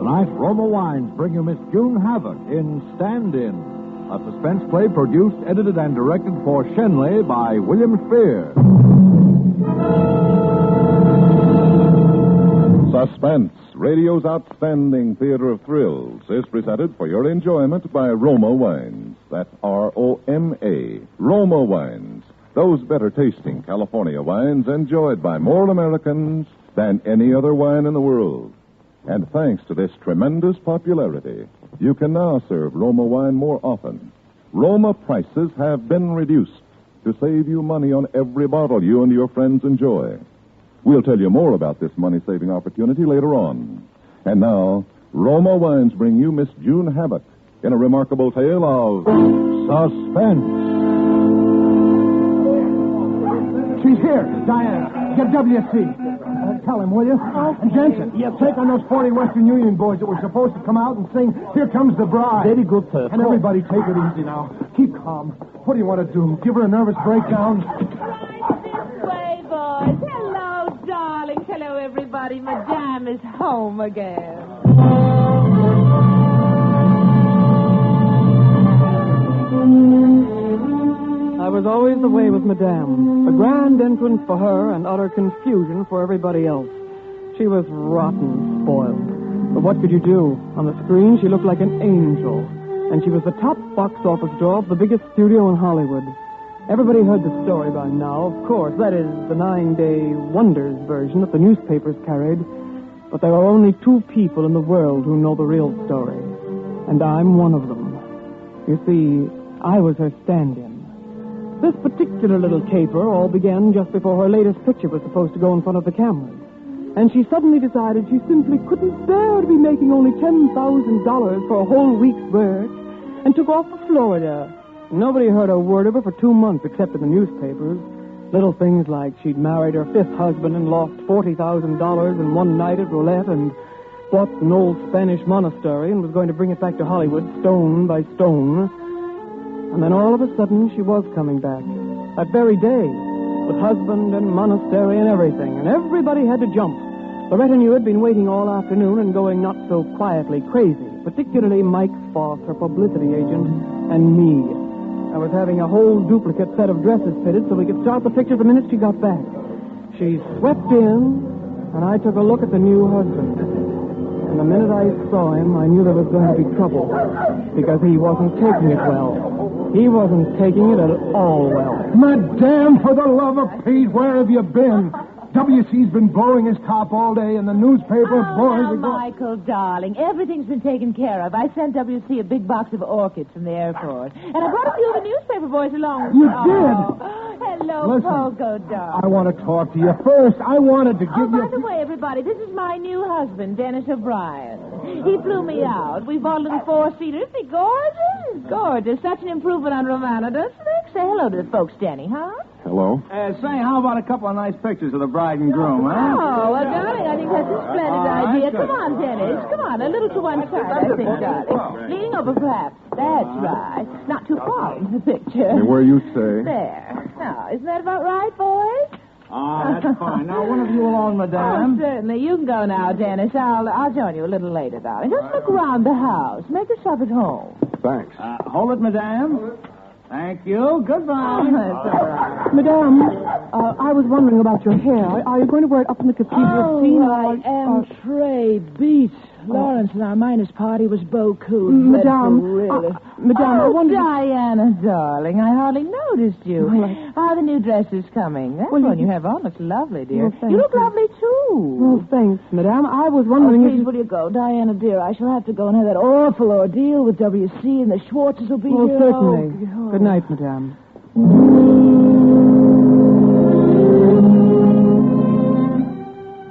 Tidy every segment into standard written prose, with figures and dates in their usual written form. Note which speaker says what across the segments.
Speaker 1: Tonight, Roma Wines bring you Miss June Havoc in Stand-In, a suspense play produced, edited, and directed for Shenley by William Spear.
Speaker 2: Suspense, radio's outstanding theater of thrills, is presented for your enjoyment by Roma Wines. That's R-O-M-A, Roma Wines. Those better-tasting California wines enjoyed by more Americans than any other wine in the world. And thanks to this tremendous popularity, you can now serve Roma wine more often. Roma prices have been reduced to save you money on every bottle you and your friends enjoy. We'll tell you more about this money-saving opportunity later on. And now, Roma Wines bring you Miss June Havoc in a remarkable tale of suspense.
Speaker 3: She's here, Diana. Get W.C. Tell him, will you? And Jensen, take on those 40 Western Union boys that were supposed to come out and sing Here Comes the Bride.
Speaker 4: Very good, sir.
Speaker 3: And everybody take it easy now. Keep calm. What do you want to do? Give her a nervous breakdown?
Speaker 5: This way, boys. Hello, darlings. Hello, everybody. Madame is home again.
Speaker 4: I was always the way with Madame. A grand entrance for her and utter confusion for everybody else. She was rotten spoiled. But what could you do? On the screen, she looked like an angel. And she was the top box office draw of the biggest studio in Hollywood. Everybody heard the story by now, of course. That is, the 9-day wonders version that the newspapers carried. But there are only 2 people in the world who know the real story. And I'm one of them. You see, I was her stand-in. This particular little caper all began just before her latest picture was supposed to go in front of the cameras. And she suddenly decided she simply couldn't bear to be making only $10,000 for a whole week's work, and took off for Florida. Nobody heard a word of her for 2 months except in the newspapers. Little things like she'd married her 5th husband and lost $40,000 in one night at roulette, and bought an old Spanish monastery and was going to bring it back to Hollywood stone by stone. And then all of a sudden, she was coming back. That very day, with husband and monastery and everything. And everybody had to jump. The retinue had been waiting all afternoon and going not so quietly crazy. Particularly Mike Foss, her publicity agent, and me. I was having a whole duplicate set of dresses fitted so we could start the picture the minute she got back. She swept in, and I took a look at the new husband. And the minute I saw him, I knew there was going to be trouble. Because he wasn't taking it well. He wasn't taking it at all well.
Speaker 3: Madame, for the love of Pete, where have you been? W.C.'s been blowing his top all day, and the newspaper boys are
Speaker 5: Michael, darling, everything's been taken care of. I sent W.C. a big box of orchids from the airport. And I brought a few of the newspaper boys along.
Speaker 3: You did?
Speaker 5: Hello,
Speaker 3: Listen,
Speaker 5: Pogo, darling.
Speaker 3: I want to talk to you. First, I wanted to give you...
Speaker 5: by the way, everybody, this is my new husband, Dennis O'Brien. He flew me out. We bought a little 4-seater. Isn't he gorgeous? Gorgeous. Such an improvement on Romana, doesn't it? Say hello to the folks, Denny, huh?
Speaker 1: Hello.
Speaker 6: Say, how about a couple of nice pictures of the bride and groom, huh?
Speaker 5: Oh, well, darling, I think that's a splendid idea.
Speaker 6: good.
Speaker 5: Come on, Dennis. Come on, a little to one side, I think, darling. Leaning over, perhaps. That's right. Not too far into the picture.
Speaker 1: Where you say.
Speaker 5: There. Now, isn't that about right, boys?
Speaker 6: That's fine. Now, one of you alone,
Speaker 5: Oh,
Speaker 6: madame.
Speaker 5: certainly. You can go now, Dennis. I'll join you a little later, darling. Just look around the house. Make yourself at home.
Speaker 1: Thanks.
Speaker 6: Hold it, madame. Thank you. Goodbye.
Speaker 5: That's all right.
Speaker 4: Madame, I was wondering about your hair. Are you going to wear it up in the cathedral scene?
Speaker 5: I am Trey beat. Lawrence and our miners' party was beaucoup.
Speaker 4: Madame,
Speaker 5: Really.
Speaker 4: Madame, I wondered...
Speaker 5: Diana, darling, I hardly noticed you.
Speaker 4: Well,
Speaker 5: How are the new dresses coming? That one you have on looks lovely, dear.
Speaker 4: Well, thank
Speaker 5: you look
Speaker 4: you.
Speaker 5: lovely, too.
Speaker 4: Well, thanks, Madame. I was
Speaker 5: Oh,
Speaker 4: wondering
Speaker 5: please,
Speaker 4: if...
Speaker 5: will you go? Diana, dear, I shall have to go and have that awful ordeal with W.C. and the Schwartzes will be
Speaker 4: Well,
Speaker 5: here.
Speaker 4: certainly.
Speaker 5: Oh,
Speaker 4: Good night, Madame.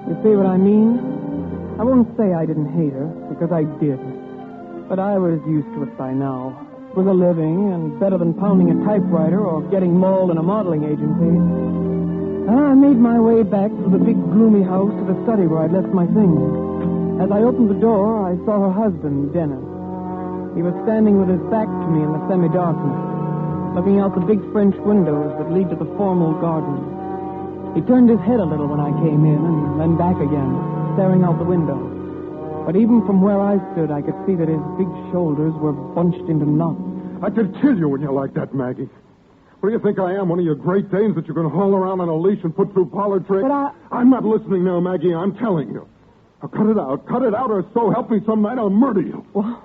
Speaker 4: You see what I mean? I won't say I didn't hate her, because I did. But I was used to it by now. It was a living, and better than pounding a typewriter or getting mauled in a modeling agency. And I made my way back through the big, gloomy house to the study where I'd left my things. As I opened the door, I saw her husband, Dennis. He was standing with his back to me in the semi-darkness, looking out the big French windows that lead to the formal garden. He turned his head a little when I came in, and then back again, staring out the window. But even from where I stood, I could see that his big shoulders were bunched into knots.
Speaker 3: I could kill you when you're like that, Maggie. What do you think I am, one of your Great Danes that you're going to haul around on a leash and put through parlor tricks?
Speaker 4: But
Speaker 3: I'm not listening now, Maggie. I'm telling you. Now, cut it out, or so help me some night I'll murder you.
Speaker 4: Well,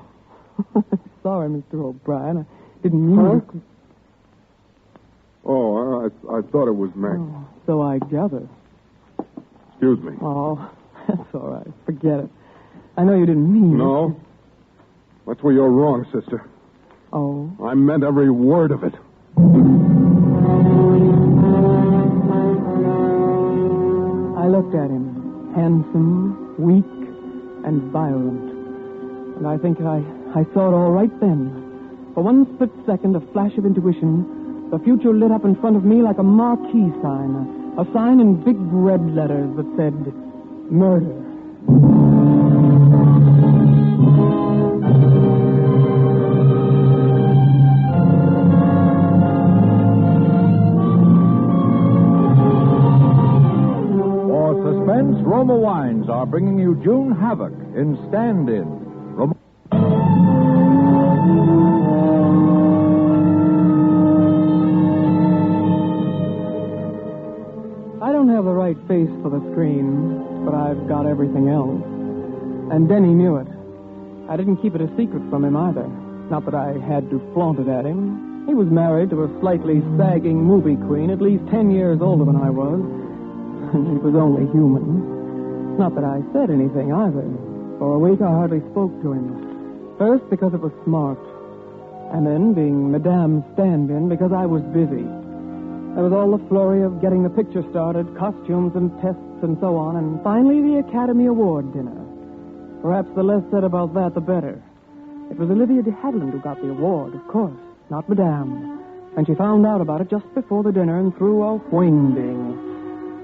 Speaker 4: sorry, Mr. O'Brien. I didn't mean to...
Speaker 3: Oh, I thought it was Maggie.
Speaker 4: Oh, so I gather.
Speaker 3: Excuse me.
Speaker 4: Oh, that's all right. Forget it. I know you didn't mean it.
Speaker 3: No. That's where you're wrong, sister.
Speaker 4: Oh?
Speaker 3: I meant every word of it.
Speaker 4: I looked at him, handsome, weak, and violent. And I think I saw it all right then. For one split second, a flash of intuition, the future lit up in front of me like a marquee sign, a sign in big red letters that said, murder.
Speaker 1: Suspense, Roma Wines are bringing you June Havoc in Stand-In.
Speaker 4: I don't have the right face for the screen, but I've got everything else. And Denny knew it. I didn't keep it a secret from him either. Not that I had to flaunt it at him. He was married to a slightly sagging movie queen, at least 10 years older than I was. And he was only human. Not that I said anything either. For a week I hardly spoke to him. First because it was smart. And then being Madame's stand-in because I was busy. There was all the flurry of getting the picture started, costumes and tests and so on, and finally the Academy Award dinner. Perhaps the less said about that, the better. It was Olivia de Havilland who got the award, of course, not Madame. And she found out about it just before the dinner and threw a wing-ding.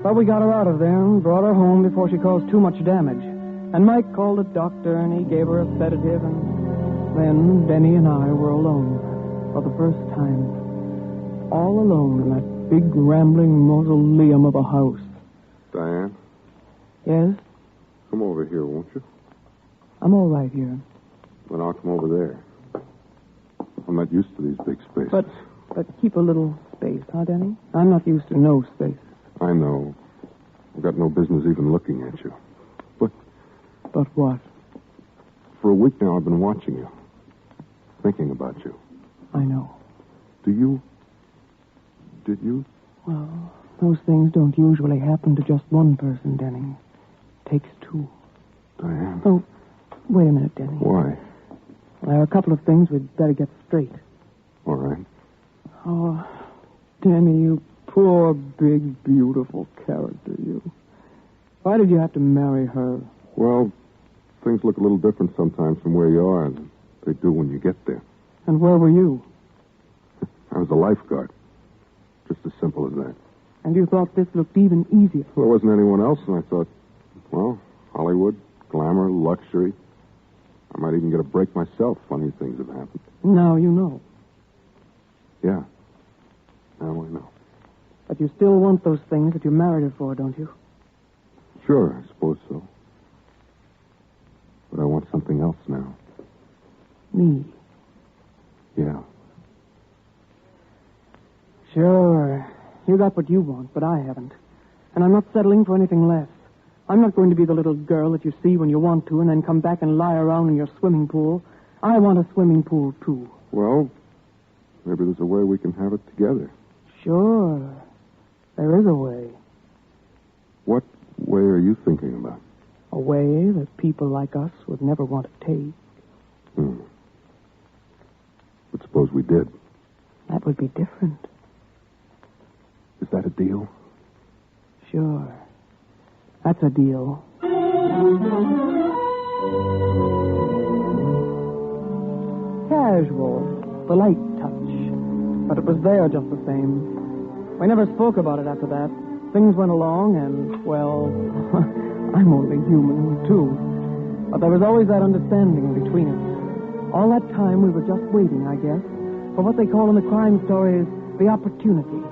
Speaker 4: But we got her out of there and brought her home before she caused too much damage. And Mike called a doctor, and he gave her a sedative, and then Denny and I were alone for the first time. All alone in that big, rambling mausoleum of a house.
Speaker 3: Diane?
Speaker 4: Yes?
Speaker 3: Come over here, won't you?
Speaker 4: I'm all right here.
Speaker 3: Then I'll come over there. I'm not used to these big spaces.
Speaker 4: But keep a little space, huh, Denny? I'm not used to no space.
Speaker 3: I know. I've got no business even looking at you.
Speaker 4: But what?
Speaker 3: For a week now, I've been watching you. Thinking about you.
Speaker 4: I know.
Speaker 3: Did you?
Speaker 4: Well, those things don't usually happen to just one person, Denny. Takes two.
Speaker 3: Diane?
Speaker 4: Oh, wait a minute, Denny.
Speaker 3: Why?
Speaker 4: Well, there are a couple of things we'd better get straight.
Speaker 3: All right.
Speaker 4: Oh, Denny, you poor, big, beautiful character, you. Why did you have to marry her?
Speaker 3: Well, things look a little different sometimes from where you are than they do when you get there.
Speaker 4: And where were you?
Speaker 3: I was a lifeguard. Just as simple as that.
Speaker 4: And you thought this looked even easier?
Speaker 3: Well, there wasn't anyone else, and I thought, well, Hollywood, glamour, luxury. I might even get a break myself. Funny things have happened.
Speaker 4: Now you know.
Speaker 3: Yeah. Now I know.
Speaker 4: But you still want those things that you married her for, don't you?
Speaker 3: Sure, I suppose so. But I want something else now.
Speaker 4: Me?
Speaker 3: Yeah.
Speaker 4: Sure. You got what you want, but I haven't. And I'm not settling for anything less. I'm not going to be the little girl that you see when you want to and then come back and lie around in your swimming pool. I want a swimming pool, too.
Speaker 3: Well, maybe there's a way we can have it together.
Speaker 4: Sure. There is a way.
Speaker 3: What way are you thinking about?
Speaker 4: A way that people like us would never want to take.
Speaker 3: But suppose we did.
Speaker 4: That would be different.
Speaker 3: Is that a deal?
Speaker 4: Sure. That's a deal. Casual. The light touch. But it was there just the same. We never spoke about it after that. Things went along and, well, I'm only human, too. But there was always that understanding between us. All that time we were just waiting, I guess, for what they call in the crime stories the opportunity.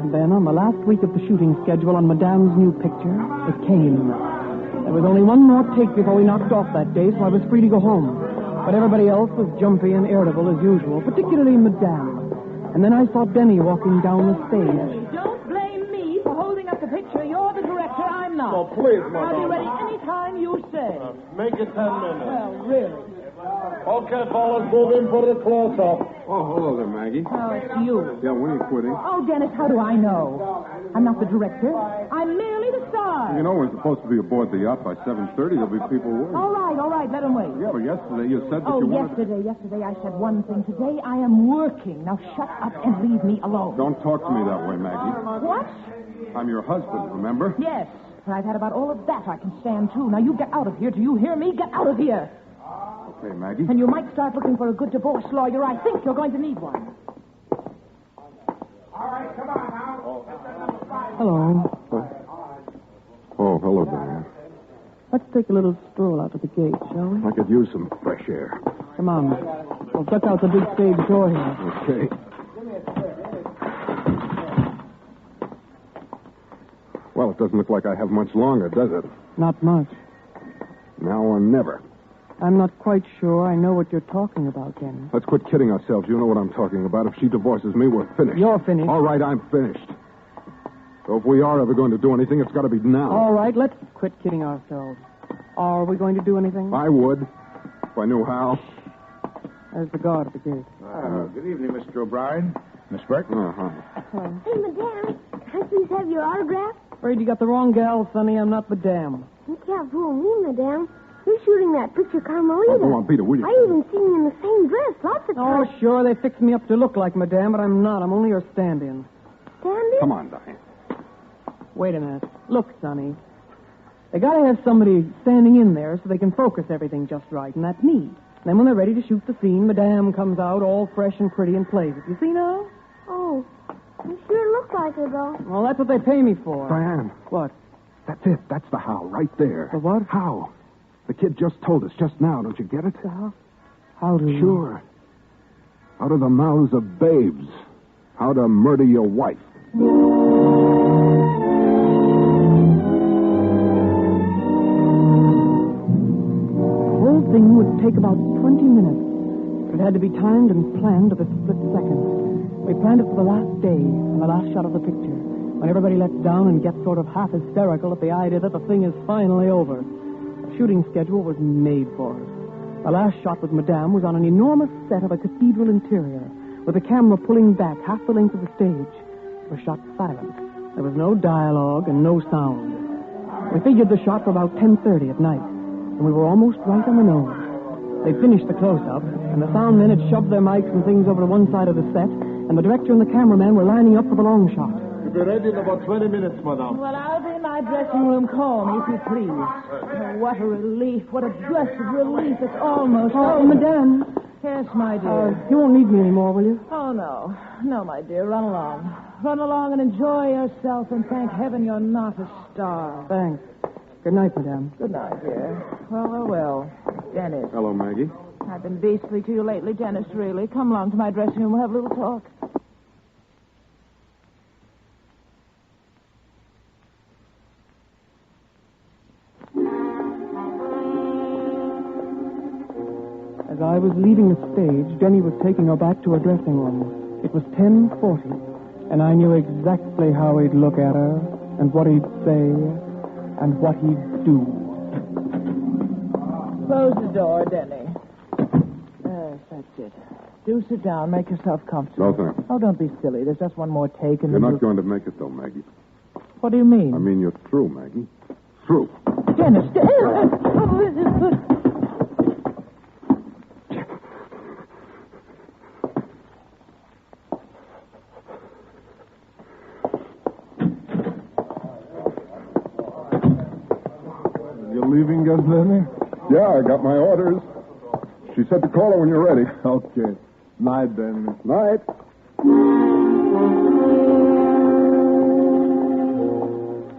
Speaker 4: And then on the last week of the shooting schedule on Madame's new picture, it came. There was only one more take before we knocked off that day, so I was free to go home. But everybody else was jumpy and irritable as usual, particularly Madame. And then I saw Denny walking down the stage.
Speaker 5: Don't blame me for holding up the picture. You're the director, I'm not.
Speaker 7: Oh, please,
Speaker 5: I'll be
Speaker 7: Madame.
Speaker 5: ready any time you say.
Speaker 7: Make it 10 minutes.
Speaker 5: Well, really.
Speaker 7: Okay, fellas, move in for the close-up.
Speaker 8: Oh, hello there, Maggie.
Speaker 5: Oh, it's you.
Speaker 8: Yeah, when are you quitting?
Speaker 5: Oh, Dennis, how do I know? I'm not the director. I'm merely the star.
Speaker 8: You know, we're supposed to be aboard the yacht by 7:30. There'll be people waiting.
Speaker 5: All right, let them wait.
Speaker 8: Yeah, but yesterday you said that
Speaker 5: Oh,
Speaker 8: you wanted...
Speaker 5: yesterday I said one thing. Today I am working. Now shut up and leave me alone.
Speaker 8: Don't talk to me that way, Maggie.
Speaker 5: What?
Speaker 8: I'm your husband, remember?
Speaker 5: Yes, but I've had about all of that I can stand, too. Now you get out of here. Do you hear me? Get out of here.
Speaker 8: Okay, Maggie.
Speaker 5: And you might start looking for a good divorce lawyer. I think you're going to need one.
Speaker 4: Hello.
Speaker 8: Oh, hello, Diane.
Speaker 4: Let's take a little stroll out to the gate, shall we?
Speaker 8: I could use some fresh air.
Speaker 4: Come on. We'll check out the big stage door here.
Speaker 8: Okay. Well, it doesn't look like I have much longer, does it?
Speaker 4: Not much.
Speaker 8: Now or never.
Speaker 4: I'm not quite sure I know what you're talking about, Denny.
Speaker 8: Let's quit kidding ourselves. You know what I'm talking about. If she divorces me, we're finished.
Speaker 4: You're finished.
Speaker 8: All right, I'm finished. So if we are ever going to do anything, it's got to be now.
Speaker 4: All right, let's quit kidding ourselves. Are we going to do anything?
Speaker 8: I would, if I knew how.
Speaker 4: There's the guard at the gate.
Speaker 7: Good evening, Mr. O'Brien. Miss Burke?
Speaker 8: Uh-huh.
Speaker 9: Hey, Madame, can I please have your autograph?
Speaker 4: Afraid you got the wrong gal, Sonny. I'm not Madame.
Speaker 9: You can't fool me, Madame. You're shooting that picture, Carmelita.
Speaker 8: Oh, go on, Peter, will you?
Speaker 9: I even seen you in the same dress lots of
Speaker 4: Oh,
Speaker 9: times.
Speaker 4: sure, they fixed me up to look like Madame, but I'm not. I'm only her stand-in.
Speaker 9: Sandy?
Speaker 8: Come on, Diane.
Speaker 4: Wait a minute. Look, Sonny. They gotta have somebody standing in there so they can focus everything just right, and that's me. Then when they're ready to shoot the scene, Madame comes out all fresh and pretty and plays it. You see now?
Speaker 9: Oh, you sure look like her, though.
Speaker 4: Well, that's what they pay me for.
Speaker 8: Diane,
Speaker 4: What?
Speaker 8: that's it. That's the how, right there.
Speaker 4: The what?
Speaker 8: How? The kid just told us just now. Don't you get it?
Speaker 4: How do you...
Speaker 8: Sure. Out of the mouths of babes. How to murder your wife.
Speaker 4: The whole thing would take about 20 minutes. It had to be timed and planned to the split second. We planned it for the last day and the last shot of the picture, when everybody lets down and gets sort of half hysterical at the idea that the thing is finally over. The shooting schedule was made for us. The last shot with Madame was on an enormous set of a cathedral interior, with the camera pulling back half the length of the stage. It was shot silent. There was no dialogue and no sound. We figured the shot for about 10:30 at night, and we were almost right on the nose. They finished the close-up, and the sound men had shoved their mics and things over to one side of the set, and the director and the cameraman were lining up for the long shot.
Speaker 7: We'll be ready in about 20 minutes, Madame.
Speaker 5: Well, I'll be in my dressing room. Call me, if you please. Oh, what a relief. What a blessed relief. It's almost over.
Speaker 4: Madame.
Speaker 5: Yes, my dear.
Speaker 4: You won't need me anymore, will you?
Speaker 5: Oh, no. No, my dear. Run along. Run along and enjoy yourself, and thank heaven you're not a star.
Speaker 4: Thanks. Good night, Madame.
Speaker 5: Good night, dear. Well. Dennis.
Speaker 8: Hello, Maggie.
Speaker 5: I've been beastly to you lately, Dennis, really. Come along to my dressing room. We'll have a little talk.
Speaker 4: As I was leaving the stage, Jenny was taking her back to her dressing room. It was 10:40, and I knew exactly how he'd look at her, and what he'd say, and what he'd do.
Speaker 5: Close the door, Denny. Yes, that's it. Do sit down. Make yourself comfortable.
Speaker 8: No, thanks.
Speaker 5: Oh, don't be silly. There's just one more take, and
Speaker 8: You're
Speaker 5: then
Speaker 8: not going to make it, though, Maggie.
Speaker 5: What do you mean?
Speaker 8: I mean, you're through, Maggie. Through.
Speaker 5: Dennis.
Speaker 8: You're leaving, Gazlani? Yeah, I got my orders. She said to call her when you're ready.
Speaker 3: Okay. Night, then.
Speaker 8: Night.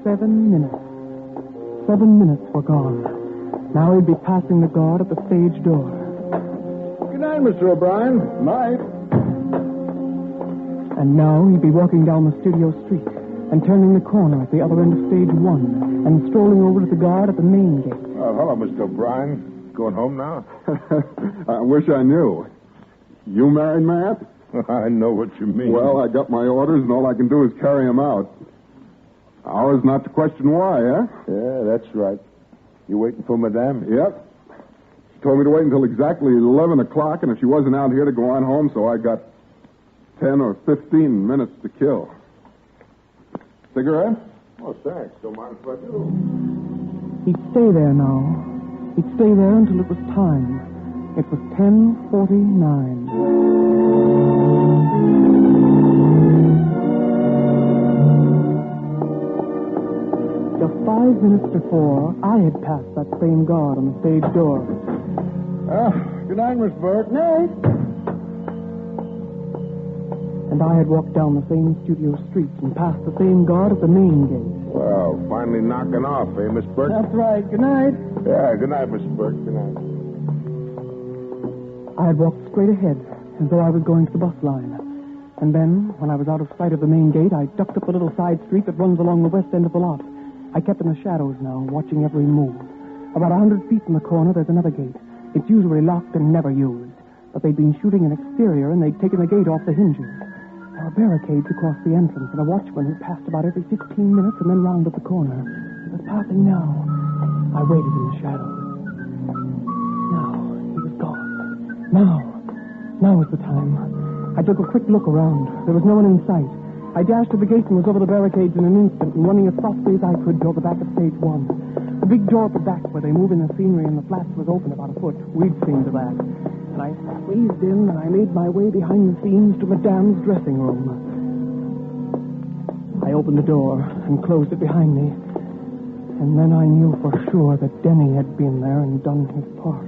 Speaker 4: 7 minutes. 7 minutes were gone. Now he'd be passing the guard at the stage door.
Speaker 7: Good night, Mr. O'Brien.
Speaker 8: Night.
Speaker 4: And now he'd be walking down the studio street and turning the corner at the other end of stage 1 and strolling over to the guard at the main gate.
Speaker 7: Oh, hello, Mr. O'Brien. Going home now?
Speaker 8: I wish I knew. You married, Matt?
Speaker 7: I know what you mean.
Speaker 8: Well, I got my orders, and all I can do is carry them out. Ours not to question why, eh?
Speaker 7: Yeah, that's right. You waiting for Madame?
Speaker 8: Yep. She told me to wait until exactly 11 o'clock, and if she wasn't out here to go on home, so I got 10 or 15 minutes to kill. Cigarette?
Speaker 7: Oh, thanks. Don't mind if I do.
Speaker 4: He'd stay there now. He'd stay there until it was time. It was 10:49. Just 5 minutes before, I had passed that same guard on the stage door.
Speaker 7: Good night, Miss Burke.
Speaker 4: Night. And I had walked down the same studio streets and passed the same guard at the main gate.
Speaker 7: Well, finally knocking off, eh, Miss Burke?
Speaker 4: That's right. Good night.
Speaker 7: Yeah, good night, Miss Burke. Good night.
Speaker 4: I had walked straight ahead, as though I was going to the bus line. And then, when I was out of sight of the main gate, I ducked up the little side street that runs along the west end of the lot. I kept in the shadows now, watching every move. About 100 feet from the corner, there's another gate. It's usually locked and never used. But they'd been shooting an exterior, and they'd taken the gate off the hinges. There were barricades across the entrance, and a watchman who passed about every 15 minutes and then rounded the corner. He was passing now. I waited in the shadows. Now, he was gone. Now was the time. I took a quick look around. There was no one in sight. I dashed to the gate and was over the barricades in an instant and running as softly as I could toward the back of stage one. The big door at the back where they move in the scenery and the flats was open about a foot. We'd seen to that. And I squeezed in and I made my way behind the scenes to Madame's dressing room. I opened the door and closed it behind me. And then I knew for sure that Denny had been there and done his part.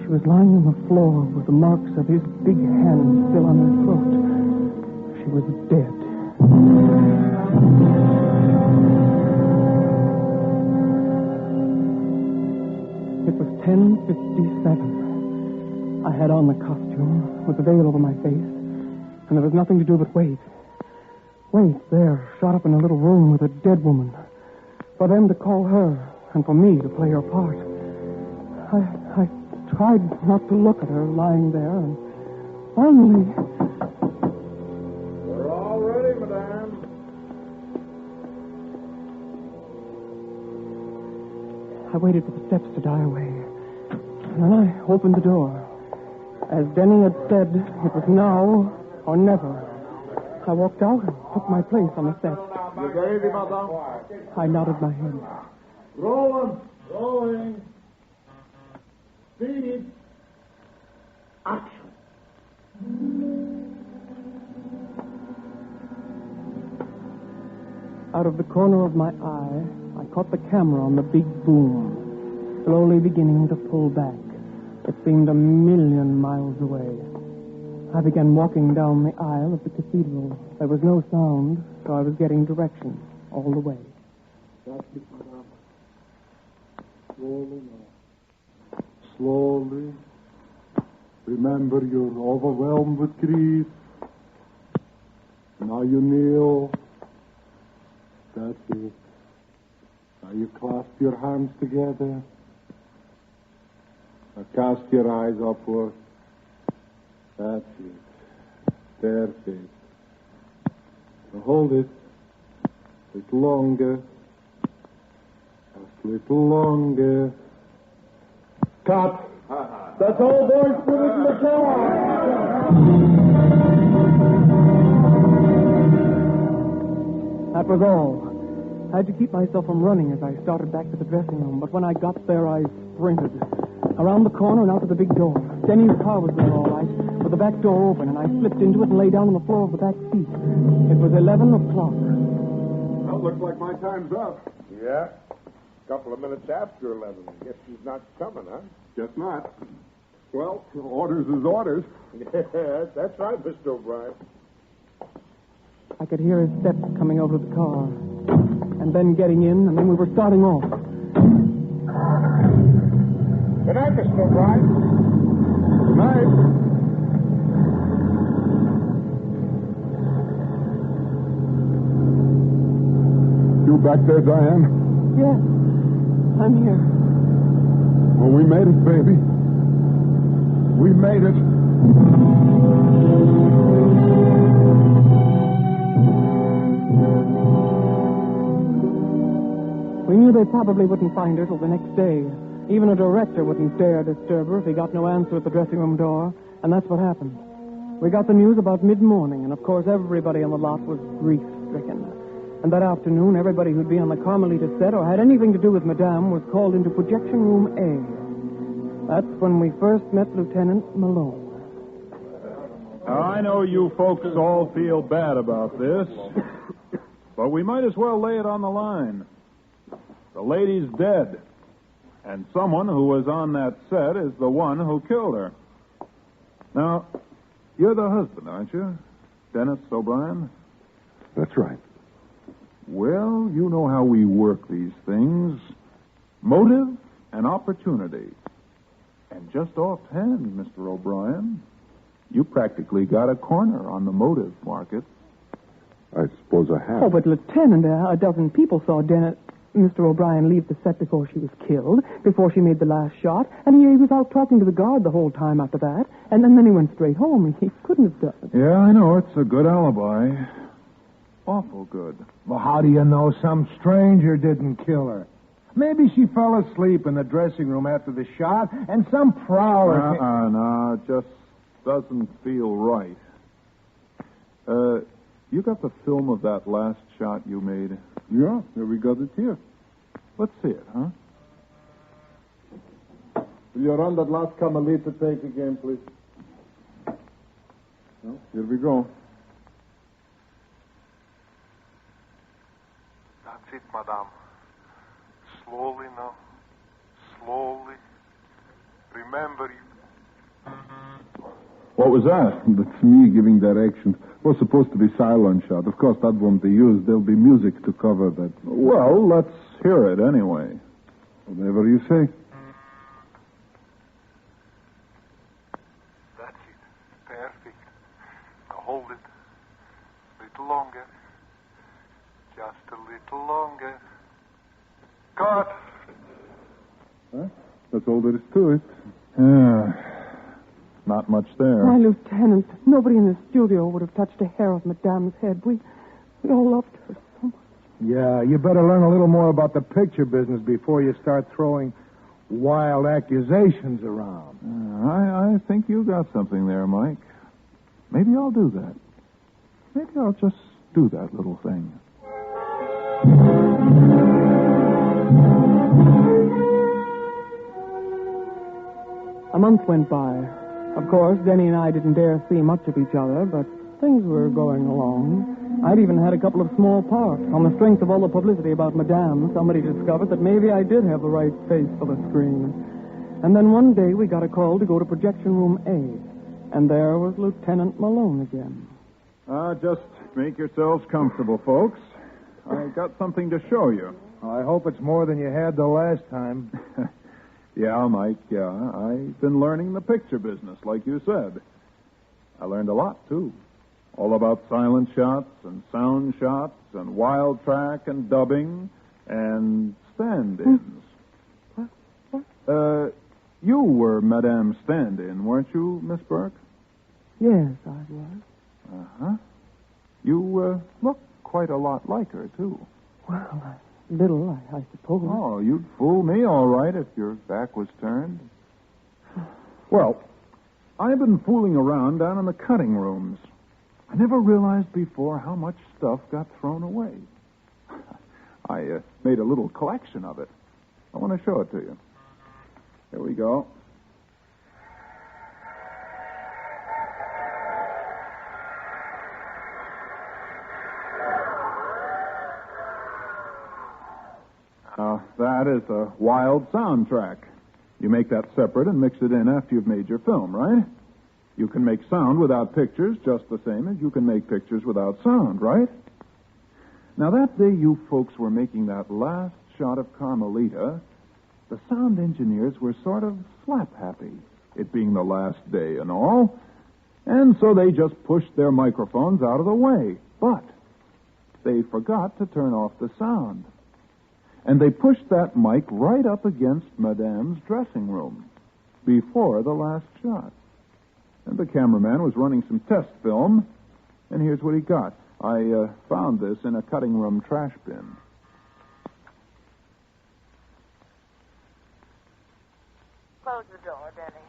Speaker 4: She was lying on the floor with the marks of his big hand still on her throat. She was dead. It was 10:57. I had on the costume with the veil over my face, and there was nothing to do but wait. Wait there, shot up in a little room with a dead woman. For them to call her, and for me to play her part. I tried not to look at her lying there, and finally...
Speaker 7: We're all ready, Madame.
Speaker 4: I waited for the steps to die away, and then I opened the door. As Denny had said, it was now or never. I walked out and took my place on the steps.
Speaker 7: You ready, Madame?
Speaker 4: I nodded my head.
Speaker 7: Rolling. Speed. Action.
Speaker 4: Out of the corner of my eye, I caught the camera on the big boom, slowly beginning to pull back. It seemed 1,000,000 miles away. I began walking down the aisle of the cathedral. There was no sound, so I was getting direction all the way.
Speaker 3: That's it, Madame. Slowly now. Slowly. Remember, you're overwhelmed with grief. Now you kneel. That's it. Now you clasp your hands together. Now cast your eyes upward. That's it. Perfect. Now hold it. A little longer. Just a little longer. Cut. That's all, boys. Put it in the car.
Speaker 4: That was all. I had to keep myself from running as I started back to the dressing room, but when I got there, I sprinted. Around the corner and out to the big door. Denny's car was there all right, with the back door open, and I slipped into it and lay down on the floor of the back seat. It was 11 o'clock.
Speaker 8: Well, looks like my time's up.
Speaker 7: Yeah. Couple of minutes after 11. Guess she's not coming, huh?
Speaker 8: Guess not. Well, orders is orders.
Speaker 7: Yeah, that's right, Mr. O'Brien.
Speaker 4: I could hear his steps coming over to the car, and then getting in, and then we were starting off.
Speaker 7: Good night, Mr. O'Brien.
Speaker 8: Good night. You back there, Diane?
Speaker 4: Yes, I'm here.
Speaker 8: Well, we made it, baby. We made it.
Speaker 4: We knew they probably wouldn't find her till the next day. Even a director wouldn't dare disturb her if he got no answer at the dressing room door, and that's what happened. We got the news about mid-morning, and of course everybody on the lot was grief-stricken. And that afternoon, everybody who'd been on the Carmelita set or had anything to do with Madame was called into Projection Room A. That's when we first met Lieutenant Malone.
Speaker 10: Now, I know you folks all feel bad about this, but we might as well lay it on the line. The lady's dead, and someone who was on that set is the one who killed her. Now, you're the husband, aren't you? Dennis O'Brien?
Speaker 8: That's right.
Speaker 10: Well, you know how we work these things. Motive and opportunity. And just offhand, Mr. O'Brien, you practically got a corner on the motive market.
Speaker 8: I suppose I have.
Speaker 4: Oh, but Lieutenant, a dozen people saw Mr. O'Brien leave the set before she was killed, before she made the last shot, and he was out talking to the guard the whole time after that, and then he went straight home. He couldn't have done it.
Speaker 10: Yeah, I know. It's a good alibi. Awful good.
Speaker 6: Well, how do you know some stranger didn't kill her? Maybe she fell asleep in the dressing room after the shot, and some prowler...
Speaker 10: No, it just doesn't feel right. You got the film of that last shot you made?
Speaker 8: Yeah, we got it here.
Speaker 10: Let's see it, huh?
Speaker 3: Will you run that last Carmelita take again, please?
Speaker 8: Well, here we go.
Speaker 11: That's it, madame. Slowly now. Slowly. Remember you.
Speaker 10: What was that?
Speaker 8: That's me giving directions. It was supposed to be silent shot. Of course, that won't be used. There'll be music to cover that.
Speaker 10: Well, let's hear it anyway.
Speaker 8: Whatever you say.
Speaker 11: That's it. Perfect. Now hold it. A little longer. Just a little longer. Cut.
Speaker 8: Huh? That's all there is to it.
Speaker 10: Yeah. Not much there.
Speaker 4: My Lieutenant, nobody in the studio would have touched a hair of Madame's head. We all loved her so much.
Speaker 6: Yeah, you better learn a little more about the picture business before you start throwing wild accusations around.
Speaker 10: I think you got something there, Mike. Maybe I'll do that. Maybe I'll just do that little thing.
Speaker 4: A month went by. Of course, Denny and I didn't dare see much of each other, but things were going along. I'd even had a couple of small parts. On the strength of all the publicity about Madame, somebody discovered that maybe I did have the right face for the screen. And then one day we got a call to go to Projection Room A. And there was Lieutenant Malone again.
Speaker 10: Just make yourselves comfortable, folks. I got something to show you.
Speaker 6: I hope it's more than you had the last time.
Speaker 10: Yeah, Mike, yeah. I've been learning the picture business, like you said. I learned a lot, too. All about silent shots and sound shots and wild track and dubbing and stand-ins.
Speaker 4: What?
Speaker 10: You were Madame stand-in, weren't you, Miss Burke?
Speaker 4: Yes, I was.
Speaker 10: Uh-huh. You look quite a lot like her, too.
Speaker 4: Well, little, I suppose.
Speaker 10: Oh, you'd fool me all right if your back was turned. Well, I've been fooling around down in the cutting rooms. I never realized before how much stuff got thrown away. I made a little collection of it. I want to show it to you. Here we go. That is a wild soundtrack. You make that separate and mix it in after you've made your film, right? You can make sound without pictures just the same as you can make pictures without sound, right? Now, that day you folks were making that last shot of Carmelita, the sound engineers were sort of slap-happy, it being the last day and all, and so they just pushed their microphones out of the way. But they forgot to turn off the sound. And they pushed that mic right up against Madame's dressing room before the last shot. And the cameraman was running some test film, and here's what he got. I found this in a cutting room trash bin.
Speaker 5: Close the door, Denny.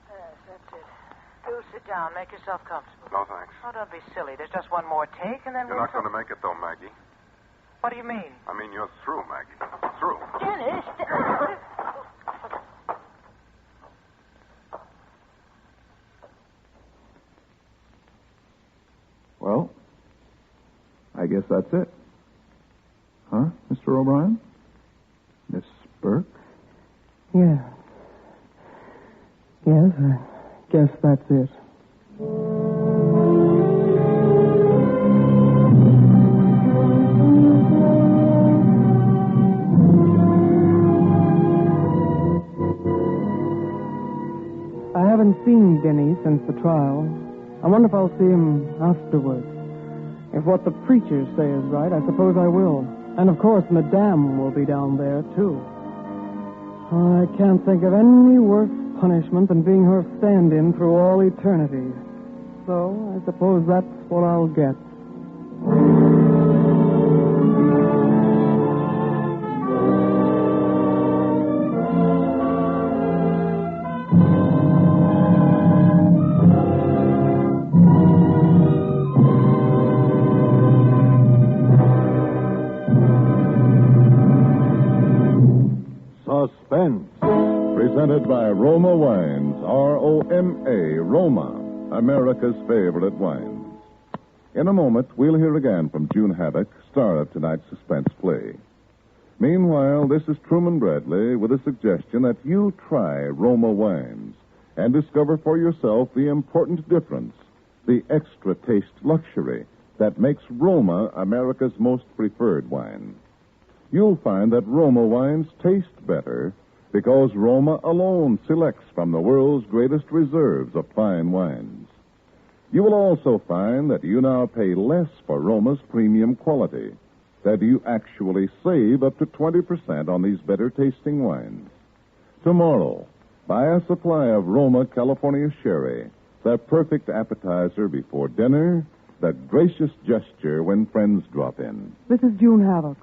Speaker 5: Yes, that's it. Do sit down. Make yourself comfortable.
Speaker 12: No, thanks.
Speaker 5: Oh, don't be silly. There's just one more take, and then
Speaker 12: You're not going to make it, though, Maggie.
Speaker 5: What do you mean?
Speaker 12: I mean, you're through, Maggie. Through.
Speaker 5: Dennis!
Speaker 10: Well, I guess that's it. Huh, Mr. O'Brien? Miss Burke?
Speaker 4: Yes. Yes, I guess that's it. I haven't seen Denny since the trial. I wonder if I'll see him afterwards. If what the preachers say is right, I suppose I will. And, of course, Madame will be down there, too. I can't think of any worse punishment than being her stand-in through all eternity. So I suppose that's what I'll get.
Speaker 1: Suspense.
Speaker 2: Presented by Roma Wines, R-O-M-A, Roma, America's favorite wines. In a moment, we'll hear again from June Haddock, star of tonight's suspense play. Meanwhile, this is Truman Bradley with a suggestion that you try Roma Wines and discover for yourself the important difference, the extra taste luxury that makes Roma America's most preferred wine. You'll find that Roma wines taste better because Roma alone selects from the world's greatest reserves of fine wines. You will also find that you now pay less for Roma's premium quality, that you actually save up to 20% on these better-tasting wines. Tomorrow, buy a supply of Roma California Sherry, the perfect appetizer before dinner, the gracious gesture when friends drop in.
Speaker 4: This is June Havoc.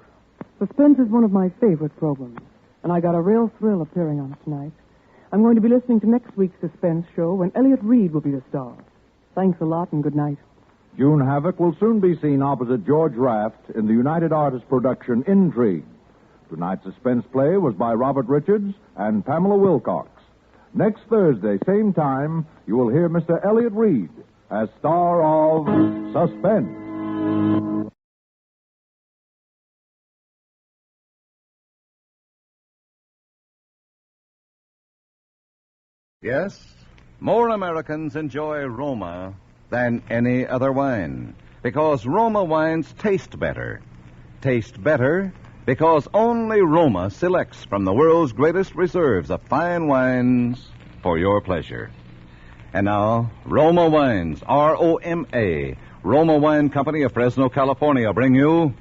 Speaker 4: Suspense is one of my favorite programs, and I got a real thrill appearing on it tonight. I'm going to be listening to next week's Suspense show when Elliot Reed will be the star. Thanks a lot and good night.
Speaker 1: June Havoc will soon be seen opposite George Raft in the United Artists production Intrigue. Tonight's suspense play was by Robert Richards and Pamela Wilcox. Next Thursday, same time, you will hear Mr. Elliot Reed as star of Suspense.
Speaker 13: Yes, more Americans enjoy Roma than any other wine because Roma wines taste better. Taste better because only Roma selects from the world's greatest reserves of fine wines for your pleasure. And now, Roma Wines, R-O-M-A, Roma Wine Company of Fresno, California, bring you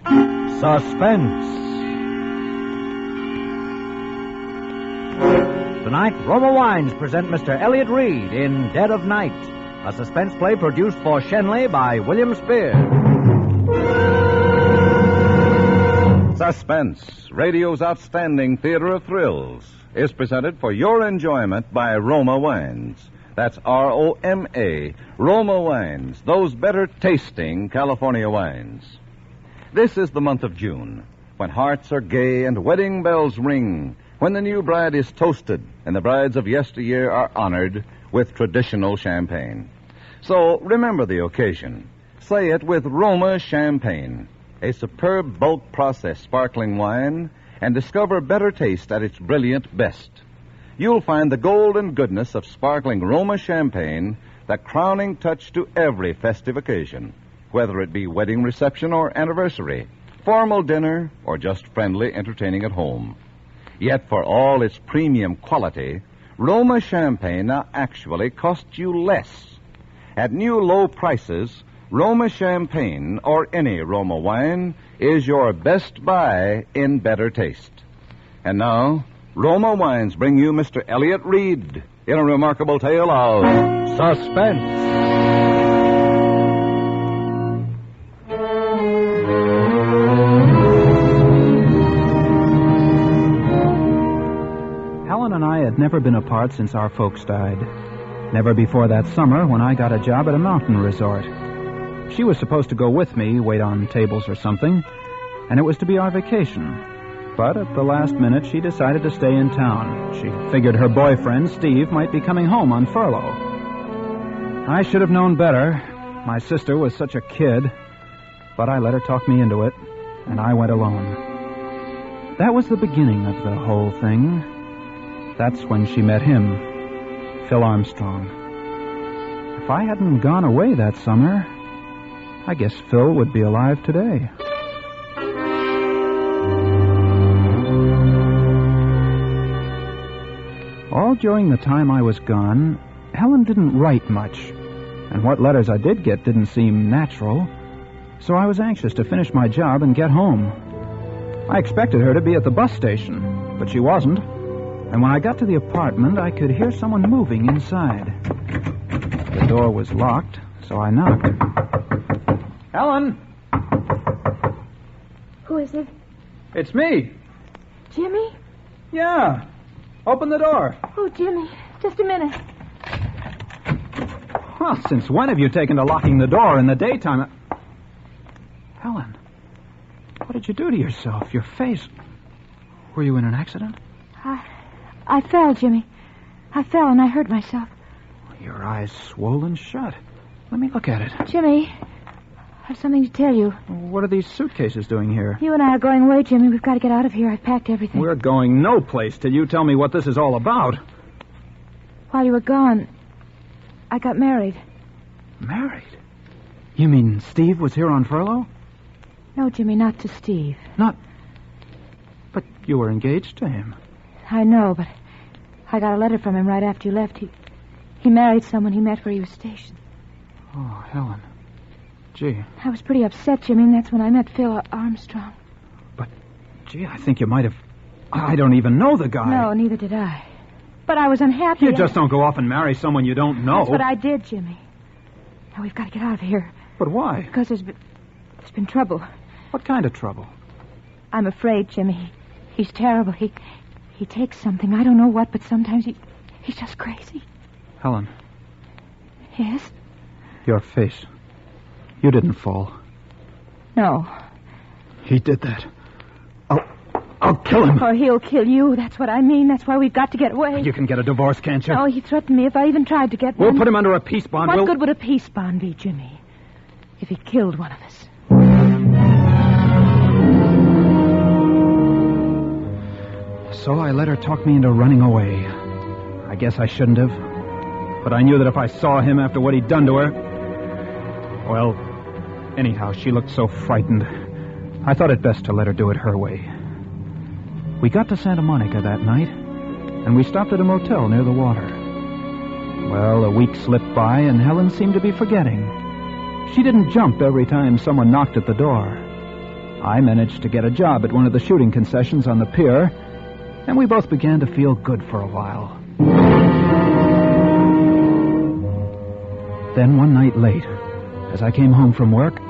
Speaker 14: Suspense. Tonight, Roma Wines present Mr. Elliot Reed in Dead of Night, a suspense play produced for Shenley by William Spears.
Speaker 13: Suspense, radio's outstanding theater of thrills, is presented for your enjoyment by Roma Wines. That's R-O-M-A, Roma Wines, those better-tasting California wines. This is the month of June, when hearts are gay and wedding bells ring, when the new bride is toasted and the brides of yesteryear are honored with traditional champagne. So remember the occasion. Say it with Roma Champagne, a superb bulk process sparkling wine, and discover better taste at its brilliant best. You'll find the golden goodness of sparkling Roma Champagne the crowning touch to every festive occasion, whether it be wedding reception or anniversary, formal dinner, or just friendly entertaining at home. Yet for all its premium quality, Roma Champagne now actually costs you less. At new low prices, Roma champagne or any Roma wine is your best buy in better taste. And now, Roma Wines bring you Mr. Elliot Reed in a remarkable tale of suspense.
Speaker 15: Helen and I had never been apart since our folks died. Never before that summer when I got a job at a mountain resort. She was supposed to go with me, wait on tables or something, and it was to be our vacation. But at the last minute, she decided to stay in town. She figured her boyfriend, Steve, might be coming home on furlough. I should have known better. My sister was such a kid. But I let her talk me into it, and I went alone. That was the beginning of the whole thing. That's when she met him, Phil Armstrong. If I hadn't gone away that summer, I guess Phil would be alive today. All during the time I was gone, Helen didn't write much, and what letters I did get didn't seem natural, so I was anxious to finish my job and get home. I expected her to be at the bus station, but she wasn't, and when I got to the apartment, I could hear someone moving inside. The door was locked, so I knocked. Helen!
Speaker 9: Who is it?
Speaker 15: It's me.
Speaker 9: Jimmy?
Speaker 15: Yeah. Open the door.
Speaker 9: Oh, Jimmy. Just a minute.
Speaker 15: Well, since when have you taken to locking the door in the daytime? Helen, what did you do to yourself? Your face. Were you in an accident?
Speaker 9: I fell, Jimmy. I fell and I hurt myself.
Speaker 15: Your eyes swollen shut. Let me look at it.
Speaker 9: Jimmy, I have something to tell you.
Speaker 15: What are these suitcases doing here?
Speaker 9: You and I are going away, Jimmy. We've got to get out of here. I've packed everything.
Speaker 15: We're going no place till you tell me what this is all about.
Speaker 9: While you were gone, I got married.
Speaker 15: Married? You mean Steve was here on furlough?
Speaker 9: No, Jimmy, not to Steve.
Speaker 15: Not... But you were engaged to him.
Speaker 9: I know, but I got a letter from him right after you left. He married someone he met where he was stationed.
Speaker 15: Oh, Helen. Gee.
Speaker 9: I was pretty upset, Jimmy, and that's when I met Phil Armstrong.
Speaker 15: But, gee, I think you might have... I don't even know the guy.
Speaker 9: No, neither did I. But I was unhappy.
Speaker 15: You just don't go off and marry someone you don't know.
Speaker 9: That's what I did, Jimmy. Now we've got to get out of here.
Speaker 15: But why?
Speaker 9: Because there's been trouble.
Speaker 15: What kind of trouble?
Speaker 9: I'm afraid, Jimmy. He's terrible. He takes something. I don't know what, but sometimes he's just crazy.
Speaker 15: Helen.
Speaker 9: Yes?
Speaker 15: Your face. You didn't fall.
Speaker 9: No.
Speaker 15: He did that. I'll kill him.
Speaker 9: Or he'll kill you. That's what I mean. That's why we've got to get away.
Speaker 15: You can get a divorce, can't you?
Speaker 9: No, he threatened me if I even tried to get one.
Speaker 15: We'll put him under a peace bond.
Speaker 9: What good would a peace bond be, Jimmy, if he killed one of us?
Speaker 15: So I let her talk me into running away. I guess I shouldn't have. But I knew that if I saw him after what he'd done to her... Well, anyhow, she looked so frightened. I thought it best to let her do it her way. We got to Santa Monica that night, and we stopped at a motel near the water. Well, a week slipped by, and Helen seemed to be forgetting. She didn't jump every time someone knocked at the door. I managed to get a job at one of the shooting concessions on the pier, and we both began to feel good for a while. Then one night late, as I came home from work,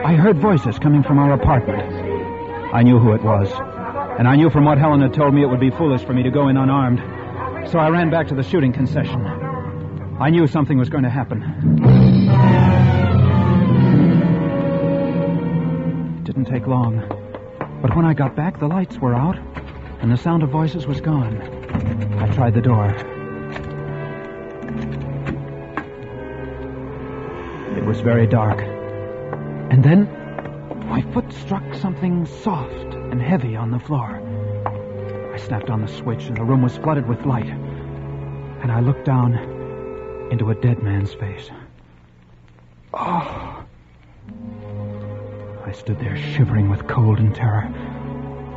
Speaker 15: I heard voices coming from our apartment. I knew who it was, and I knew from what Helen had told me it would be foolish for me to go in unarmed. So I ran back to the shooting concession. I knew something was going to happen. It didn't take long, but when I got back, the lights were out, and the sound of voices was gone. I tried the door. It was very dark. And then my foot struck something soft and heavy on the floor. I snapped on the switch, and the room was flooded with light. And I looked down into a dead man's face. Oh! I stood there shivering with cold and terror,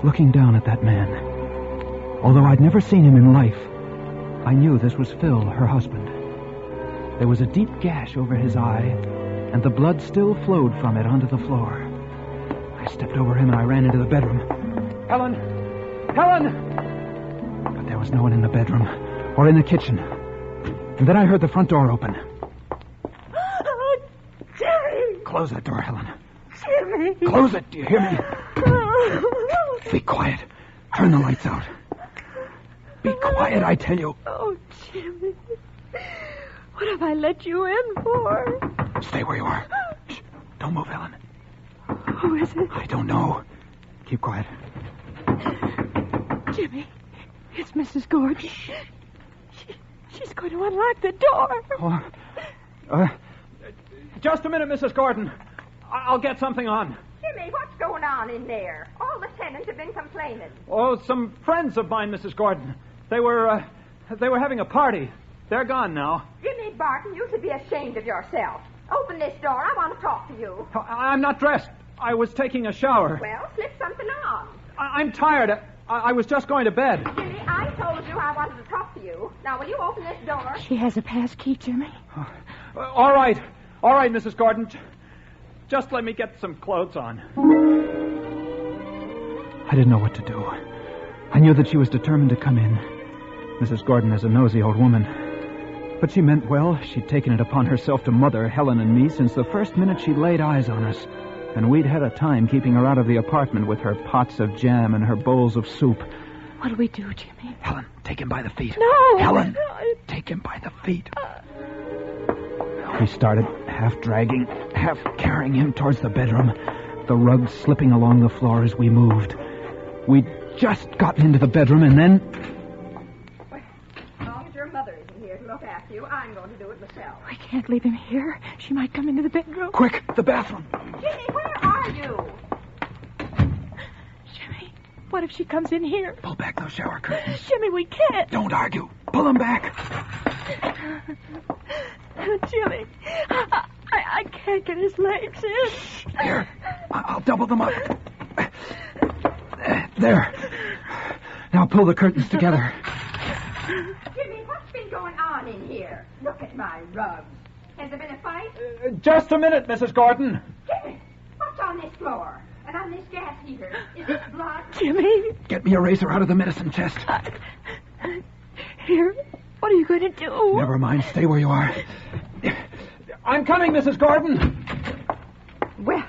Speaker 15: looking down at that man. Although I'd never seen him in life, I knew this was Phil, her husband. There was a deep gash over his eye, and the blood still flowed from it onto the floor. I stepped over him and I ran into the bedroom. Helen! Helen! But there was no one in the bedroom or in the kitchen. And then I heard the front door open.
Speaker 9: Oh, Jimmy!
Speaker 15: Close that door, Helen.
Speaker 9: Jimmy!
Speaker 15: Close it, do you hear me? Be quiet. Turn the lights out. Be quiet, I tell you.
Speaker 9: Oh, Jimmy. What have I let you in for?
Speaker 15: Stay where you are. Shh. Don't move, Helen.
Speaker 9: Who is it?
Speaker 15: I don't know. Keep quiet.
Speaker 9: Jimmy, it's Mrs. Gordon. She's going to unlock the door.
Speaker 15: Just a minute, Mrs. Gordon. I'll get something on.
Speaker 16: Jimmy, what's going on in there? All the tenants have been complaining.
Speaker 15: Oh, some friends of mine, Mrs. Gordon. They were having a party. They're gone now.
Speaker 16: Jimmy Barton, you should be ashamed of yourself. Open this door. I want to talk to you.
Speaker 15: I'm not dressed. I was taking a shower.
Speaker 16: Well, slip something on.
Speaker 15: I'm tired. I was just going to bed.
Speaker 16: Jimmy, I told you I wanted to talk to you. Now, will you open this door?
Speaker 9: She has a pass key, Jimmy.
Speaker 15: All right, Mrs. Gordon. Just let me get some clothes on. I didn't know what to do. I knew that she was determined to come in. Mrs. Gordon is a nosy old woman. But she meant well. She'd taken it upon herself to mother Helen and me since the first minute she laid eyes on us. And we'd had a time keeping her out of the apartment with her pots of jam and her bowls of soup.
Speaker 9: What do we do, Jimmy?
Speaker 15: Helen, take him by the feet.
Speaker 9: No!
Speaker 15: Helen, take him by the feet. We started half dragging, half carrying him towards the bedroom, the rug slipping along the floor as we moved. We'd just gotten into the bedroom and then...
Speaker 16: Well, as long as your mother isn't here to look after you, I'm going to do it myself.
Speaker 9: We can't leave him here. She might come into the bedroom.
Speaker 15: Quick, the bathroom.
Speaker 16: Jimmy, where are you?
Speaker 9: Jimmy, what if she comes in here?
Speaker 15: Pull back those shower curtains.
Speaker 9: Jimmy, we can't.
Speaker 15: Don't argue. Pull them back.
Speaker 9: Jimmy, I can't get his legs in.
Speaker 15: Shh, here, I'll double them up. There. Now pull the curtains together.
Speaker 16: Jimmy, what's been going on in here? Look at my rugs. Has there been a fight?
Speaker 15: Just a minute, Mrs. Gordon.
Speaker 16: Jimmy, what's on this floor? And on this gas heater? Is this blood?
Speaker 9: Jimmy.
Speaker 15: Get me a razor out of the medicine chest.
Speaker 9: Here. What are you going to do?
Speaker 15: Never mind. Stay where you are. I'm coming, Mrs. Gordon.
Speaker 16: Well,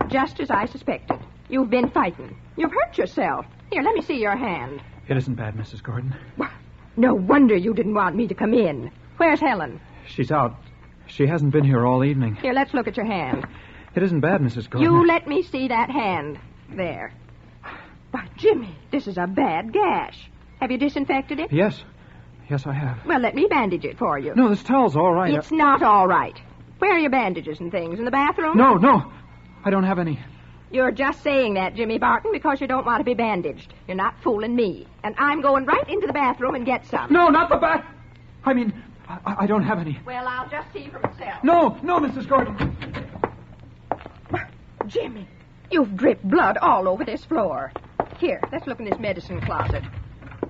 Speaker 16: just as I suspected. You've been fighting. You've hurt yourself. Here, let me see your hand.
Speaker 15: It isn't bad, Mrs. Gordon.
Speaker 16: Well, no wonder you didn't want me to come in. Where's Helen?
Speaker 15: She's out. She hasn't been here all evening.
Speaker 16: Here, let's look at your hand.
Speaker 15: It isn't bad, Mrs. Gordon.
Speaker 16: You let me see that hand. There. Why, Jimmy, this is a bad gash. Have you disinfected it?
Speaker 15: Yes. Yes, I have.
Speaker 16: Well, let me bandage it for you.
Speaker 15: No, this towel's all right.
Speaker 16: It's not all right. Where are your bandages and things? In the bathroom?
Speaker 15: No. I don't have any.
Speaker 16: You're just saying that, Jimmy Barton, because you don't want to be bandaged. You're not fooling me. And I'm going right into the bathroom and get some.
Speaker 15: No, not the bath. I mean, I don't have any.
Speaker 16: Well, I'll just see for myself.
Speaker 15: No, Mrs. Gordon.
Speaker 16: Jimmy, you've dripped blood all over this floor. Here, let's look in this medicine closet.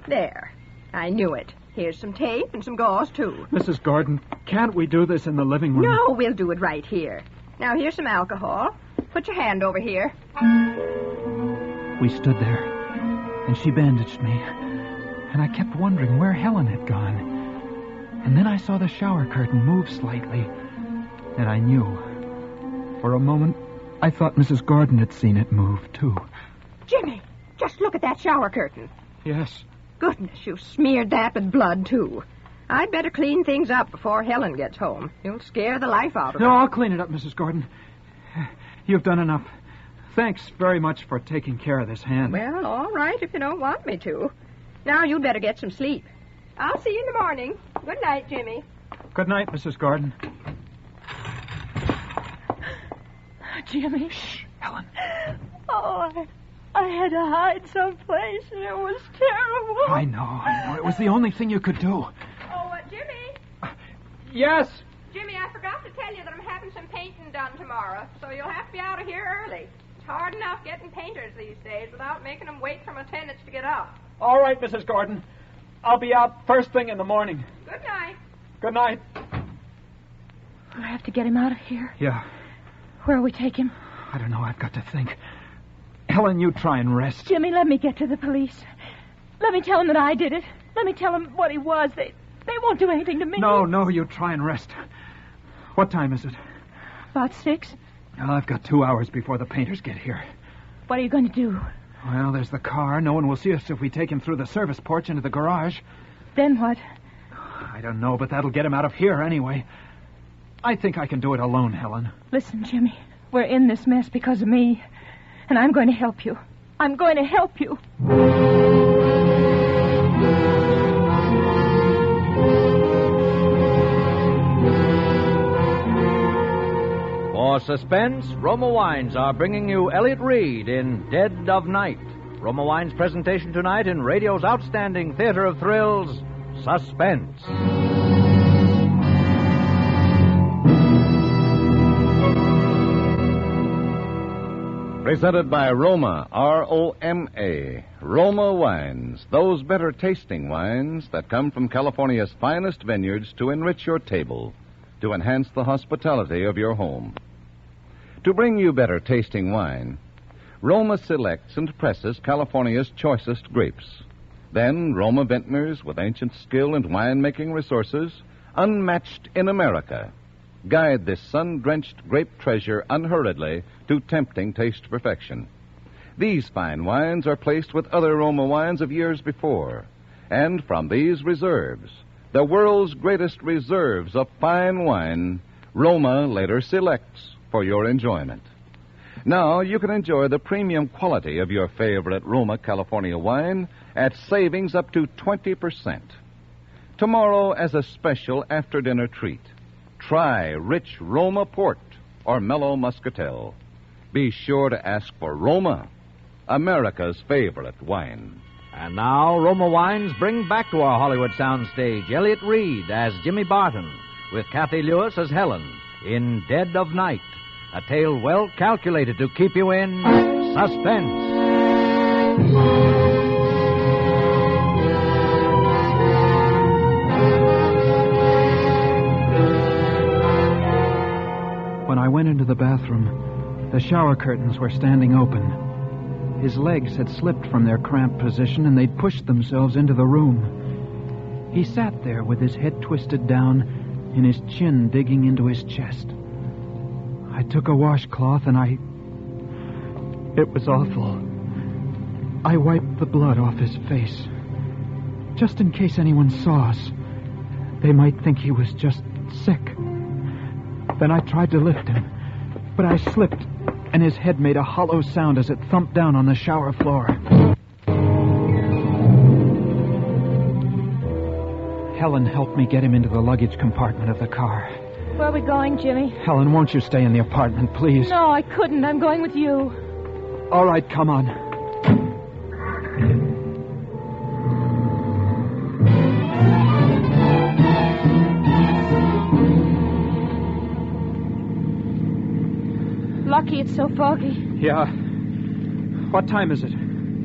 Speaker 16: There. I knew it. Here's some tape and some gauze, too.
Speaker 15: Mrs. Gordon, can't we do this in the living room?
Speaker 16: No, we'll do it right here. Now, here's some alcohol. Put your hand over here.
Speaker 15: We stood there, and she bandaged me. And I kept wondering where Helen had gone. And then I saw the shower curtain move slightly. And I knew. For a moment, I thought Mrs. Gordon had seen it move, too.
Speaker 16: Jimmy, just look at that shower curtain.
Speaker 15: Yes.
Speaker 16: Goodness, you've smeared that with blood, too. I'd better clean things up before Helen gets home. You'll scare the life out of her.
Speaker 15: No, I'll clean it up, Mrs. Gordon. You've done enough. Thanks very much for taking care of this hand.
Speaker 16: Well, all right, if you don't want me to. Now, you'd better get some sleep. I'll see you in the morning. Good night, Jimmy.
Speaker 15: Good night, Mrs. Gordon.
Speaker 9: Jimmy.
Speaker 15: Shh, Helen.
Speaker 9: Oh, I had to hide someplace, and it was terrible.
Speaker 15: I know. It was the only thing you could do.
Speaker 16: Oh, Jimmy?
Speaker 15: Yes?
Speaker 16: Jimmy, I forgot to tell you that I'm having some painting done tomorrow, so you'll have to be out of here early. It's hard enough getting painters these days without making them wait for my tenants to get up.
Speaker 15: All right, Mrs. Gordon. I'll be out first thing in the morning.
Speaker 16: Good night.
Speaker 15: Good night.
Speaker 9: Do I have to get him out of here?
Speaker 15: Yeah.
Speaker 9: Where'll we take him?
Speaker 15: I don't know. I've got to think. Helen, you try and rest.
Speaker 9: Jimmy, let me get to the police. Let me tell them that I did it. Let me tell them what he was. They won't do anything to me.
Speaker 15: No, you try and rest. What time is it?
Speaker 9: About 6.
Speaker 15: Well, I've got 2 hours before the painters get here.
Speaker 9: What are you going to do?
Speaker 15: Well, there's the car. No one will see us if we take him through the service porch into the garage.
Speaker 9: Then what?
Speaker 15: I don't know, but that'll get him out of here anyway. I think I can do it alone, Helen.
Speaker 9: Listen, Jimmy, we're in this mess because of me, and I'm going to help you. I'm going to help you.
Speaker 14: For Suspense, Roma Wines are bringing you Elliot Reed in Dead of Night. Roma Wines' presentation tonight in radio's outstanding theater of thrills, Suspense.
Speaker 13: Presented by Roma, R-O-M-A. Roma Wines, those better tasting wines that come from California's finest vineyards to enrich your table, to enhance the hospitality of your home. To bring you better tasting wine, Roma selects and presses California's choicest grapes. Then Roma vintners with ancient skill and winemaking resources, unmatched in America, guide this sun-drenched grape treasure unhurriedly to tempting taste perfection. These fine wines are placed with other Roma wines of years before, and from these reserves, the world's greatest reserves of fine wine, Roma later selects for your enjoyment. Now you can enjoy the premium quality of your favorite Roma California wine at savings up to 20%. Tomorrow, as a special after-dinner treat, try rich Roma Port or mellow Muscatel. Be sure to ask for Roma, America's favorite wine.
Speaker 14: And now, Roma Wines bring back to our Hollywood soundstage Elliot Reed as Jimmy Barton, with Kathy Lewis as Helen, in Dead of Night, a tale well calculated to keep you in suspense.
Speaker 15: When I went into the bathroom, the shower curtains were standing open. His legs had slipped from their cramped position, and they'd pushed themselves into the room. He sat there with his head twisted down and his chin digging into his chest. I took a washcloth and It was awful. I wiped the blood off his face. Just in case anyone saw us. They might think he was just sick. Then I tried to lift him, but I slipped, and his head made a hollow sound as it thumped down on the shower floor. Helen helped me get him into the luggage compartment of the car.
Speaker 9: Where are we going, Jimmy?
Speaker 15: Helen, won't you stay in the apartment, please?
Speaker 9: No, I couldn't. I'm going with you.
Speaker 15: All right, come on.
Speaker 9: Lucky it's so foggy.
Speaker 15: Yeah. What time is it?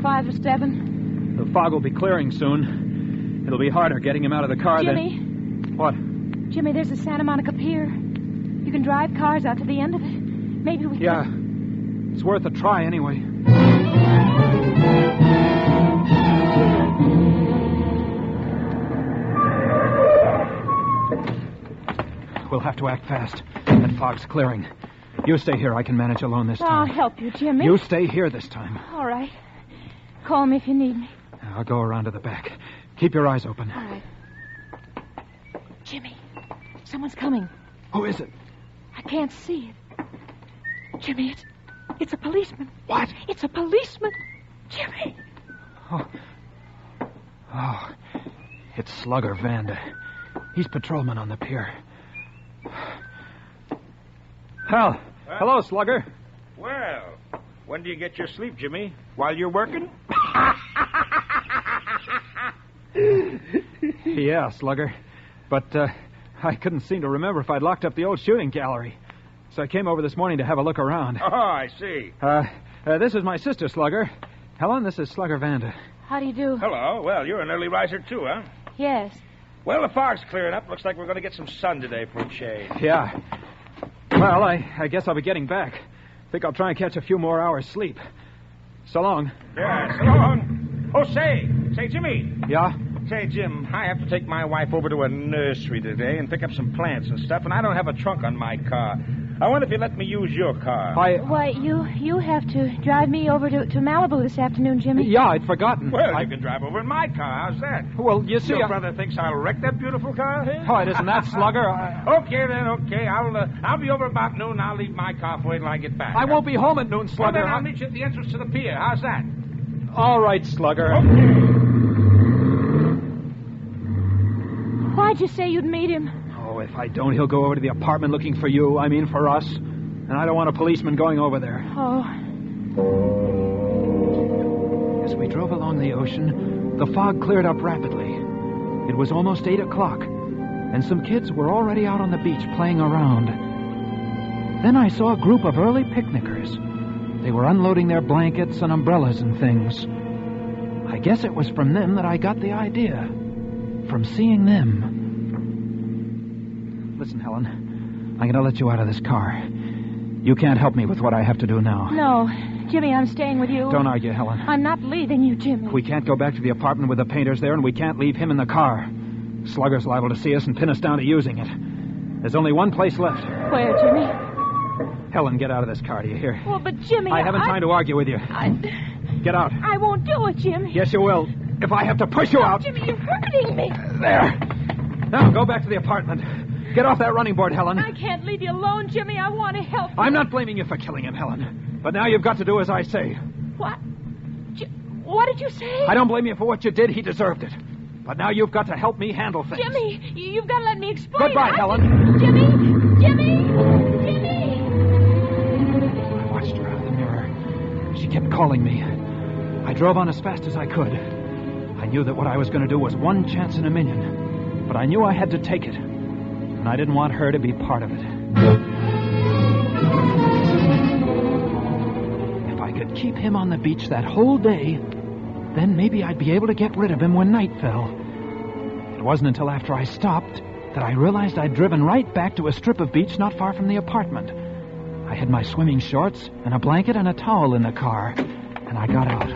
Speaker 9: 5 to 7.
Speaker 15: The fog will be clearing soon. It'll be harder getting him out of the car
Speaker 9: Jimmy.
Speaker 15: than... What?
Speaker 9: Jimmy, there's a Santa Monica Pier. You can drive cars out to the end of it. Maybe we
Speaker 15: Yeah. It's worth a try anyway. We'll have to act fast. That fog's clearing. You stay here. I can manage alone this time.
Speaker 9: I'll help you, Jimmy.
Speaker 15: You stay here this time.
Speaker 9: All right. Call me if you need me.
Speaker 15: I'll go around to the back. Keep your eyes open.
Speaker 9: All right. Jimmy, someone's coming.
Speaker 15: Who is it?
Speaker 9: I can't see it. Jimmy, it's a policeman.
Speaker 15: What?
Speaker 9: It's a policeman. Jimmy.
Speaker 15: Oh, it's Slugger Vanda. He's patrolman on the pier. Hal. Hello, Slugger.
Speaker 17: Well, when do you get your sleep, Jimmy? While you're working?
Speaker 15: Yeah, Slugger. But I couldn't seem to remember if I'd locked up the old shooting gallery. So I came over this morning to have a look around.
Speaker 17: Oh, I see.
Speaker 15: This is my sister, Slugger. Helen, this is Slugger Vanda.
Speaker 9: How do you do?
Speaker 17: Hello. Well, you're an early riser, too, huh?
Speaker 9: Yes.
Speaker 17: Well, the fog's clearing up. Looks like we're going to get some sun today for a change.
Speaker 15: Yeah. Well, I guess I'll be getting back. Think I'll try and catch a few more hours sleep. So long.
Speaker 17: Yeah, so long. Oh, say, Jimmy.
Speaker 15: Yeah?
Speaker 17: Say, Jim, I have to take my wife over to a nursery today and pick up some plants and stuff, and I don't have a trunk on my car. I wonder if you let me use your car.
Speaker 9: Why, you have to drive me over to Malibu this afternoon, Jimmy.
Speaker 15: Yeah, I'd forgotten.
Speaker 17: Well, you can drive over in my car. How's that?
Speaker 15: Well, you see...
Speaker 17: Your brother thinks I'll wreck that beautiful car?
Speaker 15: Oh, it isn't that, Slugger.
Speaker 17: Okay, then, okay. I'll be over about noon. I'll leave my car for you till I get back.
Speaker 15: I won't be home at noon, Slugger.
Speaker 17: Well, then I'll meet you at the entrance to the pier. How's that?
Speaker 15: All right, Slugger.
Speaker 17: Okay.
Speaker 9: Why'd you say you'd meet him?
Speaker 15: Oh, if I don't, he'll go over to the apartment looking for you. I mean, for us. And I don't want a policeman going over there.
Speaker 9: Oh.
Speaker 15: As we drove along the ocean, the fog cleared up rapidly. It was almost 8 o'clock, and some kids were already out on the beach playing around. Then I saw a group of early picnickers. They were unloading their blankets and umbrellas and things. I guess it was from them that I got the idea. From seeing them. Listen, Helen, I'm going to let you out of this car. You can't help me with what I have to do now.
Speaker 9: No. Jimmy, I'm staying with you.
Speaker 15: Don't argue, Helen.
Speaker 9: I'm not leaving you, Jimmy.
Speaker 15: We can't go back to the apartment with the painters there, and we can't leave him in the car. Slugger's liable to see us and pin us down to using it. There's only one place left.
Speaker 9: Where, Jimmy?
Speaker 15: Helen, get out of this car, do you hear?
Speaker 9: Well, but Jimmy...
Speaker 15: I haven't time to argue with you. Get out.
Speaker 9: I won't do it, Jimmy.
Speaker 15: Yes, you will. If I have to push you out...
Speaker 9: Jimmy, you're hurting me.
Speaker 15: There. Now, go back to the apartment. Get off that running board, Helen.
Speaker 9: I can't leave you alone, Jimmy. I want to help you.
Speaker 15: I'm not blaming you for killing him, Helen. But now you've got to do as I say.
Speaker 9: What? What did you say?
Speaker 15: I don't blame you for what you did. He deserved it. But now you've got to help me handle things.
Speaker 9: Jimmy, you've got to let me explain.
Speaker 15: Goodbye, Helen.
Speaker 9: Jimmy! Jimmy!
Speaker 15: I watched her out of the mirror. She kept calling me. I drove on as fast as I could. I knew that what I was going to do was one chance in a million. But I knew I had to take it. And I didn't want her to be part of it. If I could keep him on the beach that whole day, then maybe I'd be able to get rid of him when night fell. It wasn't until after I stopped that I realized I'd driven right back to a strip of beach not far from the apartment. I had my swimming shorts and a blanket and a towel in the car, and I got out.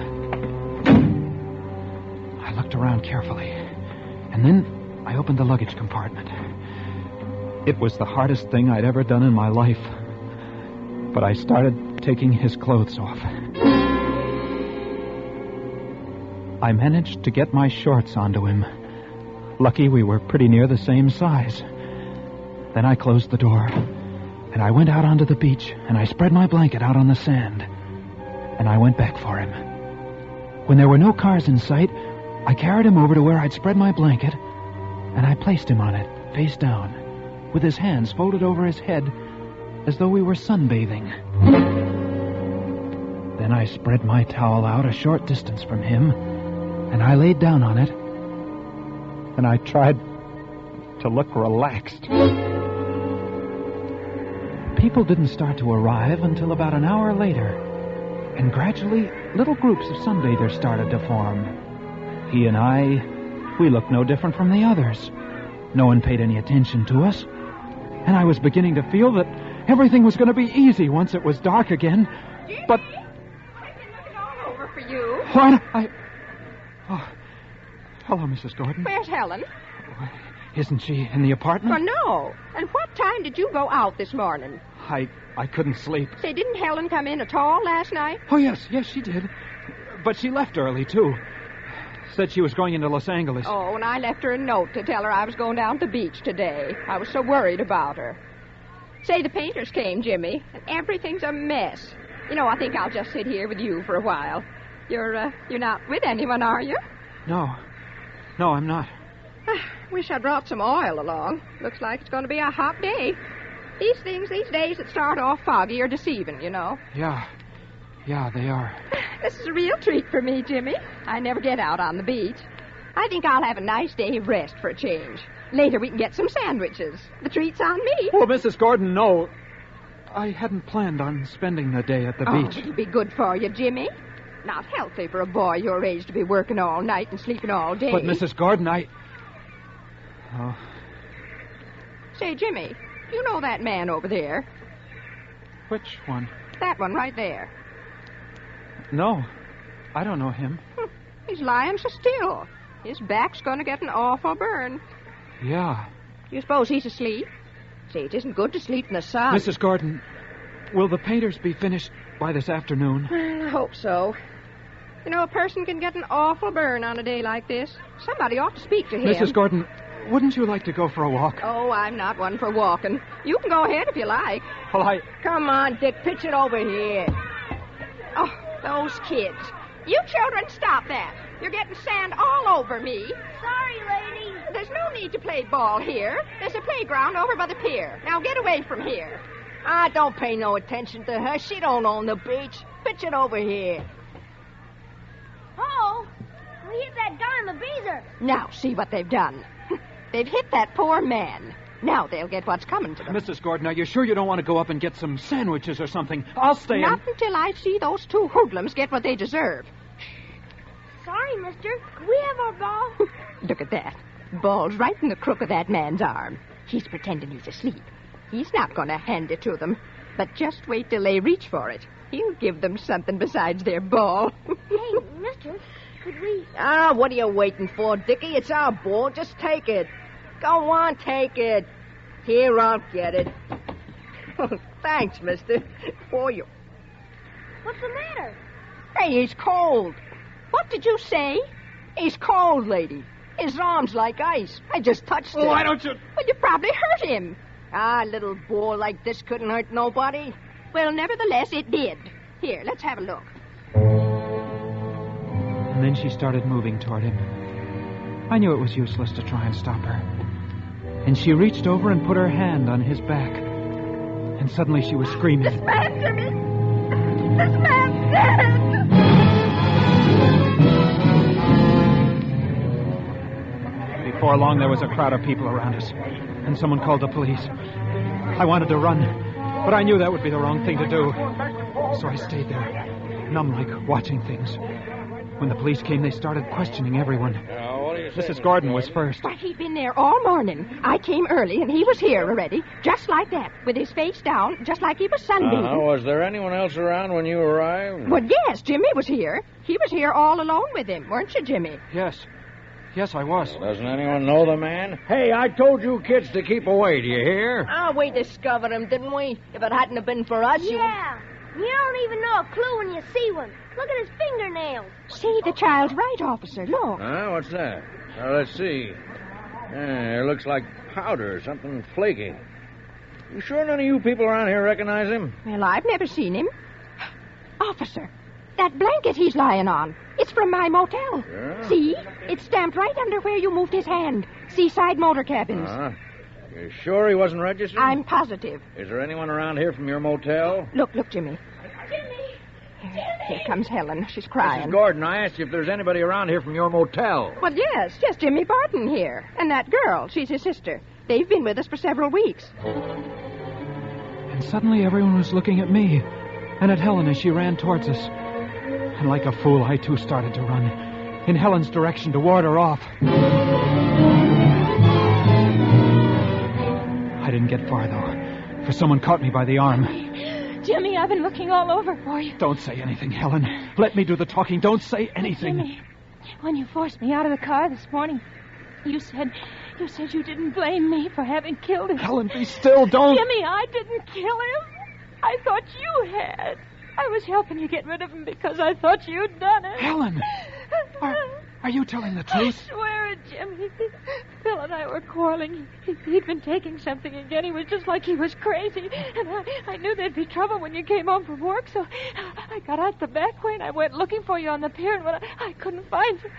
Speaker 15: I looked around carefully, and then I opened the luggage compartment. It was the hardest thing I'd ever done in my life. But I started taking his clothes off. I managed to get my shorts onto him. Lucky we were pretty near the same size. Then I closed the door, and I went out onto the beach, and I spread my blanket out on the sand. And I went back for him. When there were no cars in sight, I carried him over to where I'd spread my blanket, and I placed him on it, face down, with his hands folded over his head as though we were sunbathing. Then I spread my towel out a short distance from him, and I laid down on it, and I tried to look relaxed. People didn't start to arrive until about an hour later, and gradually little groups of sunbathers started to form. He and I, we looked no different from the others. No one paid any attention to us. And I was beginning to feel that everything was going to be easy once it was dark again. But...
Speaker 16: I've been looking all over for you.
Speaker 15: What? Oh. Hello, Mrs. Gordon.
Speaker 16: Where's Helen?
Speaker 15: Isn't she in the apartment?
Speaker 16: Well, no. And what time did you go out this morning?
Speaker 15: I couldn't sleep.
Speaker 16: Say, didn't Helen come in at all last night?
Speaker 15: Oh, yes, she did. But she left early, too. Said she was going into Los Angeles.
Speaker 16: Oh, and I left her a note to tell her I was going down to the beach today. I was so worried about her. Say, the painters came, Jimmy, and everything's a mess. You know, I think I'll just sit here with you for a while. You're not with anyone, are you?
Speaker 15: No, I'm not.
Speaker 16: Wish I brought some oil along. Looks like it's going to be a hot day. These things, these days that start off foggy are deceiving, you know.
Speaker 15: Yeah, they are.
Speaker 16: This is a real treat for me, Jimmy. I never get out on the beach. I think I'll have a nice day of rest for a change. Later we can get some sandwiches. The treat's on me.
Speaker 15: Oh, Mrs. Gordon, no. I hadn't planned on spending the day at the beach.
Speaker 16: It'll be good for you, Jimmy. Not healthy for a boy your age to be working all night and sleeping all day.
Speaker 15: But, Mrs. Gordon, Oh.
Speaker 16: Say, Jimmy, you know that man over there?
Speaker 15: Which one?
Speaker 16: That one right there.
Speaker 15: No, I don't know him.
Speaker 16: He's lying so still. His back's going to get an awful burn.
Speaker 15: Yeah.
Speaker 16: Do you suppose he's asleep? Say, it isn't good to sleep in the sun.
Speaker 15: Mrs. Gordon, will the painters be finished by this afternoon?
Speaker 16: Well, I hope so. You know, a person can get an awful burn on a day like this. Somebody ought to speak to him.
Speaker 15: Mrs. Gordon, wouldn't you like to go for a walk?
Speaker 16: Oh, I'm not one for walking. You can go ahead if you like.
Speaker 15: Well,
Speaker 16: Come on, Dick, pitch it over here. Oh, those kids. You children, stop that. You're getting sand all over me.
Speaker 18: Sorry, lady.
Speaker 16: There's no need to play ball here. There's a playground over by the pier. Now get away from here.
Speaker 18: Don't pay no attention to her. She don't own the beach. Pitch it over here. Oh, we hit that guy in the beezer.
Speaker 16: Now, see what they've done. They've hit that poor man. Now they'll get what's coming to them.
Speaker 15: Mrs. Gordon, are you sure you don't want to go up and get some sandwiches or something? I'll stay
Speaker 16: Not until I see those two hoodlums get what they deserve.
Speaker 18: Sorry, mister. Can we have our ball?
Speaker 16: Look at that. Ball's right in the crook of that man's arm. He's pretending he's asleep. He's not going to hand it to them. But just wait till they reach for it. He'll give them something besides their ball.
Speaker 18: Hey, mister, could we...
Speaker 19: What are you waiting for, Dickie? It's our ball. Just take it. Go on, take it. Here, I'll get it. Thanks, mister. For you.
Speaker 18: What's the matter?
Speaker 19: Hey, he's cold. What did you say? He's cold, lady. His arm's like ice. I just touched him.
Speaker 15: Why don't you...
Speaker 16: Well, you probably hurt him.
Speaker 19: A little ball like this couldn't hurt nobody.
Speaker 16: Well, nevertheless, it did. Here, let's have a look.
Speaker 15: And then she started moving toward him. I knew it was useless to try and stop her. And she reached over and put her hand on his back. And suddenly she was screaming.
Speaker 18: This man, Jimmy! This man's dead!
Speaker 15: Before long, there was a crowd of people around us. And someone called the police. I wanted to run, but I knew that would be the wrong thing to do. So I stayed there, numb-like, watching things. When the police came, they started questioning everyone. Mrs. Gordon was first.
Speaker 16: Why, he'd been there all morning. I came early, and he was here already, just like that, with his face down, just like he was sunbathing.
Speaker 20: Was there anyone else around when you arrived?
Speaker 16: Well, yes, Jimmy was here. He was here all alone with him, weren't you, Jimmy?
Speaker 15: Yes. Yes, I was.
Speaker 20: Doesn't anyone know the man? Hey, I told you kids to keep away, do you hear?
Speaker 19: We discovered him, didn't we? If it hadn't have been for us,
Speaker 18: Yeah. You don't even know a clue when you see one. Look at his fingernails.
Speaker 16: See, the child's right, officer. Look.
Speaker 20: What's that? Let's see. It looks like powder, something flaky. You sure none of you people around here recognize him?
Speaker 16: Well, I've never seen him. Officer, that blanket he's lying on, it's from my motel.
Speaker 20: Yeah?
Speaker 16: See? It's stamped right under where you moved his hand. Seaside Motor Cabins.
Speaker 20: You sure he wasn't registered?
Speaker 16: I'm positive.
Speaker 20: Is there anyone around here from your motel?
Speaker 16: Look, Jimmy. Here comes Helen. She's crying.
Speaker 20: Mrs. Gordon, I asked you if there's anybody around here from your motel.
Speaker 16: Well, yes, just Jimmy Barton here. And that girl, she's his sister. They've been with us for several weeks.
Speaker 15: And suddenly everyone was looking at me and at Helen as she ran towards us. And like a fool, I too started to run in Helen's direction to ward her off. I didn't get far, though, for someone caught me by the arm.
Speaker 9: Jimmy, I've been looking all over for you.
Speaker 15: Don't say anything, Helen. Let me do the talking. Don't say anything.
Speaker 9: Jimmy, when you forced me out of the car this morning, you said you didn't blame me for having killed him.
Speaker 15: Helen, be still. Don't.
Speaker 9: Jimmy, I didn't kill him. I thought you had. I was helping you get rid of him because I thought you'd done it.
Speaker 15: Helen, are you telling the truth?
Speaker 9: I swear it, Jimmy. Phil and I were quarreling. He'd been taking something again. He was just like he was crazy. And I knew there'd be trouble when you came home from work, so I got out the back way and I went looking for you on the pier. And when I couldn't find you,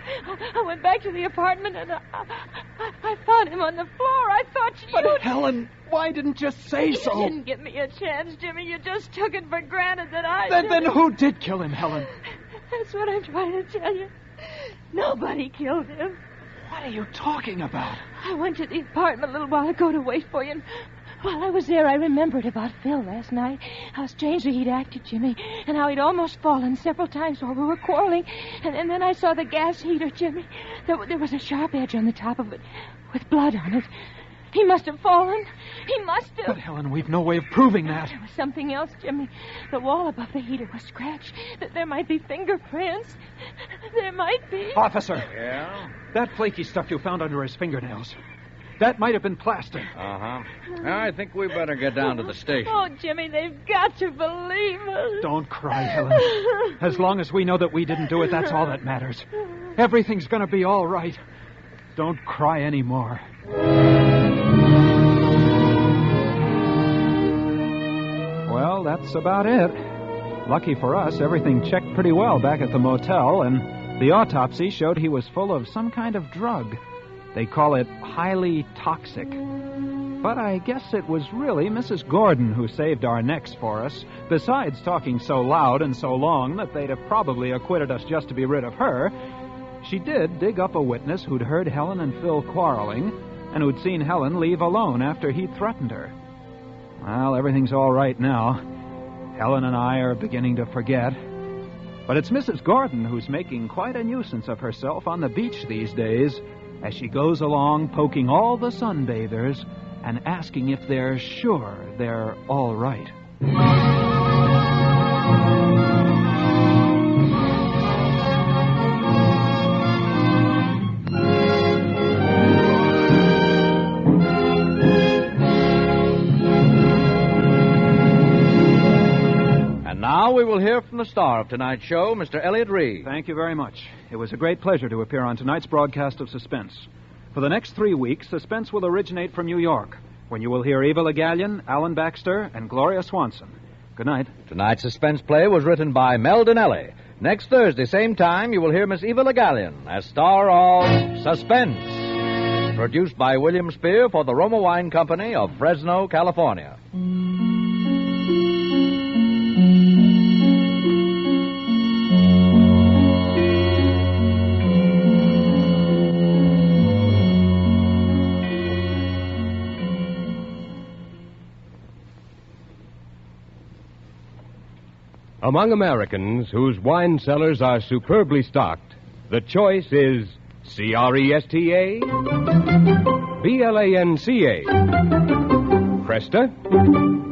Speaker 9: I went back to the apartment and I found him on the floor. I thought you...
Speaker 15: But Helen, why didn't you say so?
Speaker 9: You didn't give me a chance, Jimmy. You just took it for granted that I...
Speaker 15: Then who did kill him, Helen?
Speaker 9: That's what I'm trying to tell you. Nobody killed him.
Speaker 15: What are you talking about?
Speaker 9: I went to the apartment a little while ago to wait for you, and while I was there, I remembered about Phil last night. How strangely he'd acted, Jimmy, and how he'd almost fallen several times while we were quarreling. And then I saw the gas heater, Jimmy. There was a sharp edge on the top of it with blood on it. He must have fallen. He must have.
Speaker 15: But, Helen, we've no way of proving that.
Speaker 9: There was something else, Jimmy. The wall above the heater was scratched. There might be fingerprints. There might be.
Speaker 15: Officer.
Speaker 20: Yeah?
Speaker 15: That flaky stuff you found under his fingernails. That might have been plaster.
Speaker 20: Uh-huh. I think we better get down to the station.
Speaker 9: Oh, Jimmy, they've got to believe us.
Speaker 15: Don't cry, Helen. As long as we know that we didn't do it, that's all that matters. Everything's going to be all right. Don't cry anymore. Well, that's about it. Lucky for us, everything checked pretty well back at the motel, and the autopsy showed he was full of some kind of drug. They call it highly toxic. But I guess it was really Mrs. Gordon who saved our necks for us, besides talking so loud and so long that they'd have probably acquitted us just to be rid of her. She did dig up a witness who'd heard Helen and Phil quarreling, and who'd seen Helen leave alone after he'd threatened her. Well, everything's all right now. Helen and I are beginning to forget. But it's Mrs. Gordon who's making quite a nuisance of herself on the beach these days, as she goes along poking all the sunbathers and asking if they're sure they're all right.
Speaker 14: And now we will hear from the star of tonight's show, Mr. Elliot Reed.
Speaker 15: Thank you very much. It was a great pleasure to appear on tonight's broadcast of Suspense. For the next 3 weeks, Suspense will originate from New York, when you will hear Eva Le Gallienne, Alan Baxter, and Gloria Swanson. Good night.
Speaker 14: Tonight's Suspense play was written by Mel Donnelly. Next Thursday, same time, you will hear Miss Eva Le Gallienne as star of Suspense. Produced by William Spear for the Roma Wine Company of Fresno, California.
Speaker 21: Among Americans whose wine cellars are superbly stocked, the choice is Cresta,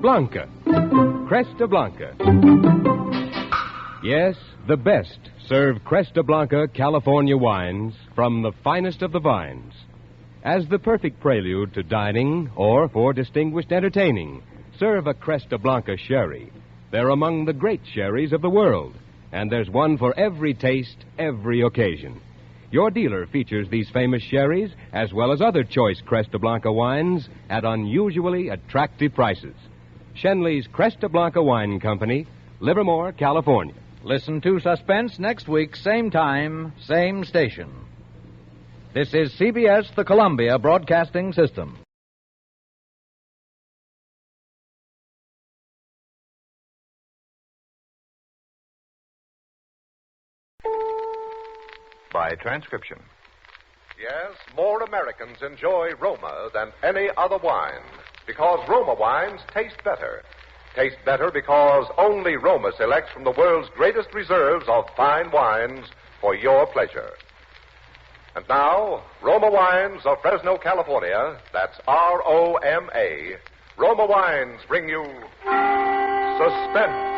Speaker 21: Blanca, Cresta Blanca. Cresta Blanca. Yes, the best serve Cresta Blanca California wines from the finest of the vines. As the perfect prelude to dining or for distinguished entertaining, serve a Cresta Blanca sherry. They're among the great sherries of the world, and there's one for every taste, every occasion. Your dealer features these famous sherries, as well as other choice Cresta Blanca wines, at unusually attractive prices. Shenley's Cresta Blanca Wine Company, Livermore, California.
Speaker 14: Listen to Suspense next week, same time, same station. This is CBS, the Columbia Broadcasting System.
Speaker 12: By transcription. Yes, more Americans enjoy Roma than any other wine because Roma wines taste better. Taste better because only Roma selects from the world's greatest reserves of fine wines for your pleasure. And now, Roma Wines of Fresno, California, that's R-O-M-A, Roma Wines bring you Suspense.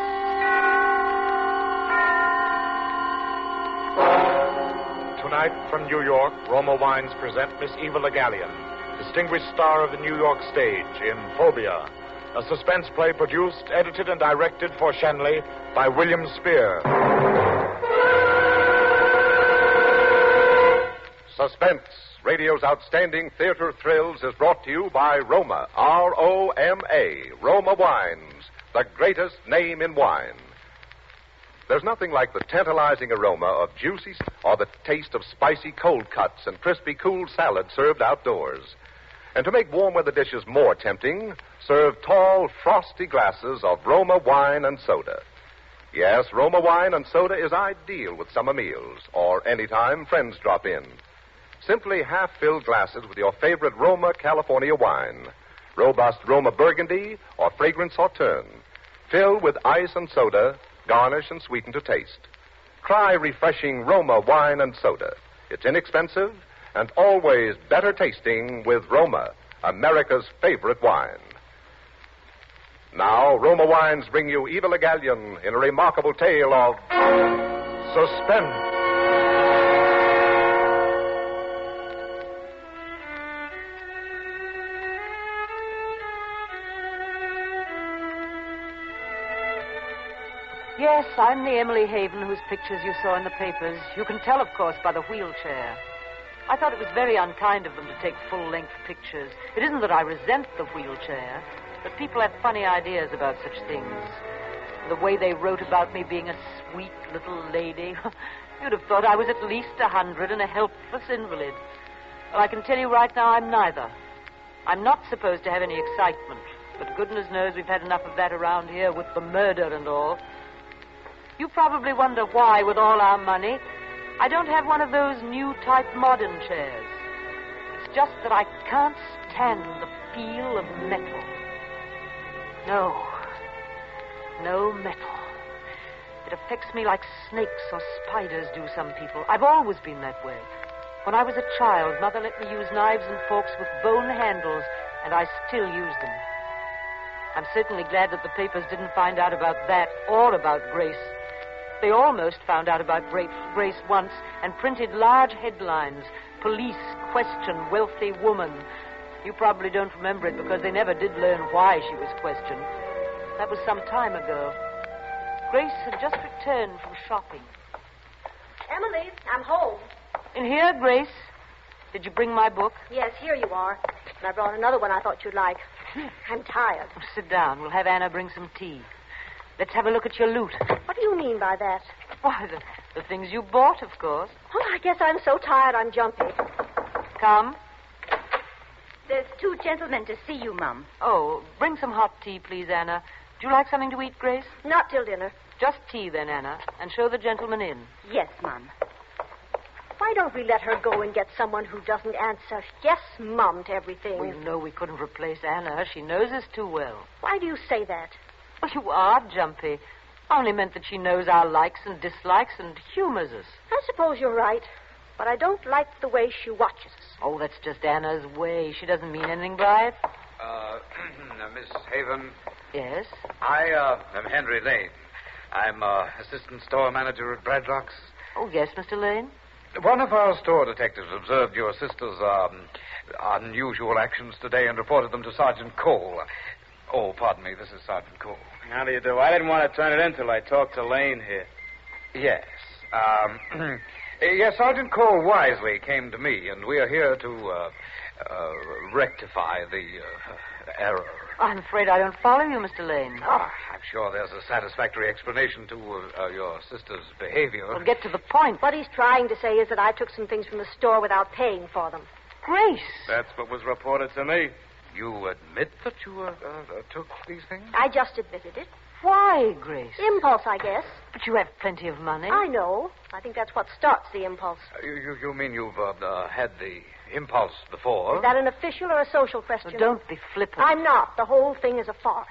Speaker 22: Tonight from New York, Roma Wines present Miss Eva Le Gallienne, distinguished star of the New York stage in Phobia, a suspense play produced, edited, and directed for Shenley by William Spear.
Speaker 12: Suspense, radio's outstanding theater thrills, is brought to you by Roma, R-O-M-A, Roma Wines, the greatest name in wine. There's nothing like the tantalizing aroma of juicy or the taste of spicy cold cuts and crispy cool salad served outdoors. And to make warm weather dishes more tempting, serve tall, frosty glasses of Roma wine and soda. Yes, Roma wine and soda is ideal with summer meals or anytime friends drop in. Simply half-filled glasses with your favorite Roma California wine, robust Roma Burgundy or fragrant Sauterne. Fill with ice and soda, garnish and sweeten to taste. Try refreshing Roma wine and soda. It's inexpensive and always better tasting with Roma, America's favorite wine. Now, Roma Wines bring you Eva Le Gallienne in a remarkable tale of suspense.
Speaker 3: Yes, I'm the Emily Haven whose pictures you saw in the papers. You can tell, of course, by the wheelchair. I thought it was very unkind of them to take full-length pictures. It isn't that I resent the wheelchair, but people have funny ideas about such things. The way they wrote about me being a sweet little lady, you'd have thought I was at least 100 and a helpless invalid. Well, I can tell you right now I'm neither. I'm not supposed to have any excitement, but goodness knows we've had enough of that around here with the murder and all. You probably wonder why, with all our money, I don't have one of those new type modern chairs. It's just that I can't stand the feel of metal. No metal. It affects me like snakes or spiders do some people. I've always been that way. When I was a child, Mother let me use knives and forks with bone handles, and I still use them. I'm certainly glad that the papers didn't find out about that or about Grace. They almost found out about Grace once and printed large headlines. Police question wealthy woman. You probably don't remember it because they never did learn why she was questioned. That was some time ago. Grace had just returned from shopping.
Speaker 7: Emily, I'm home.
Speaker 3: In here, Grace. Did you bring my book?
Speaker 7: Yes, here you are. And I brought another one I thought you'd like. I'm tired.
Speaker 3: Oh, sit down. We'll have Anna bring some tea. Let's have a look at your loot.
Speaker 7: What do you mean by that?
Speaker 3: Why, the things you bought, of course.
Speaker 7: Oh, I guess I'm so tired I'm jumpy.
Speaker 3: Come.
Speaker 7: There's 2 gentlemen to see you, Mum.
Speaker 3: Oh, bring some hot tea, please, Anna. Do you like something to eat, Grace?
Speaker 7: Not till dinner.
Speaker 3: Just tea, then, Anna, and show the gentleman in.
Speaker 7: Yes, Mum. Why don't we let her go and get someone who doesn't answer yes, Mum, to everything?
Speaker 3: Well, you know we couldn't replace Anna. She knows us too well.
Speaker 7: Why do you say that?
Speaker 3: Well, you are jumpy. I only meant that she knows our likes and dislikes and humors us.
Speaker 7: I suppose you're right, but I don't like the way she watches us.
Speaker 3: Oh, that's just Anna's way. She doesn't mean anything by it.
Speaker 23: Miss Haven.
Speaker 3: Yes?
Speaker 23: I am Henry Lane. I'm assistant store manager at Bradlock's.
Speaker 3: Oh, yes, Mr. Lane?
Speaker 23: One of our store detectives observed your sister's unusual actions today and reported them to Sergeant Cole. Oh, pardon me, this is Sergeant Cole.
Speaker 24: How do you do? I didn't want to turn it in till I talked to Lane here.
Speaker 23: Yes. Yes, Sergeant Cole wisely came to me, and we are here to rectify the error.
Speaker 3: I'm afraid I don't follow you, Mr. Lane.
Speaker 23: I'm sure there's a satisfactory explanation to your sister's behavior.
Speaker 3: Well, get to the point.
Speaker 7: What he's trying to say is that I took some things from the store without paying for them.
Speaker 3: Grace!
Speaker 24: That's what was reported to me.
Speaker 23: You admit that you took these things?
Speaker 7: I just admitted it.
Speaker 3: Why, Grace?
Speaker 7: Impulse, I guess.
Speaker 3: But you have plenty of money.
Speaker 7: I know. I think that's what starts the impulse.
Speaker 23: You mean you've had the impulse before?
Speaker 7: Is that an official or a social question?
Speaker 3: Well, don't be flippant.
Speaker 7: I'm not. The whole thing is a farce.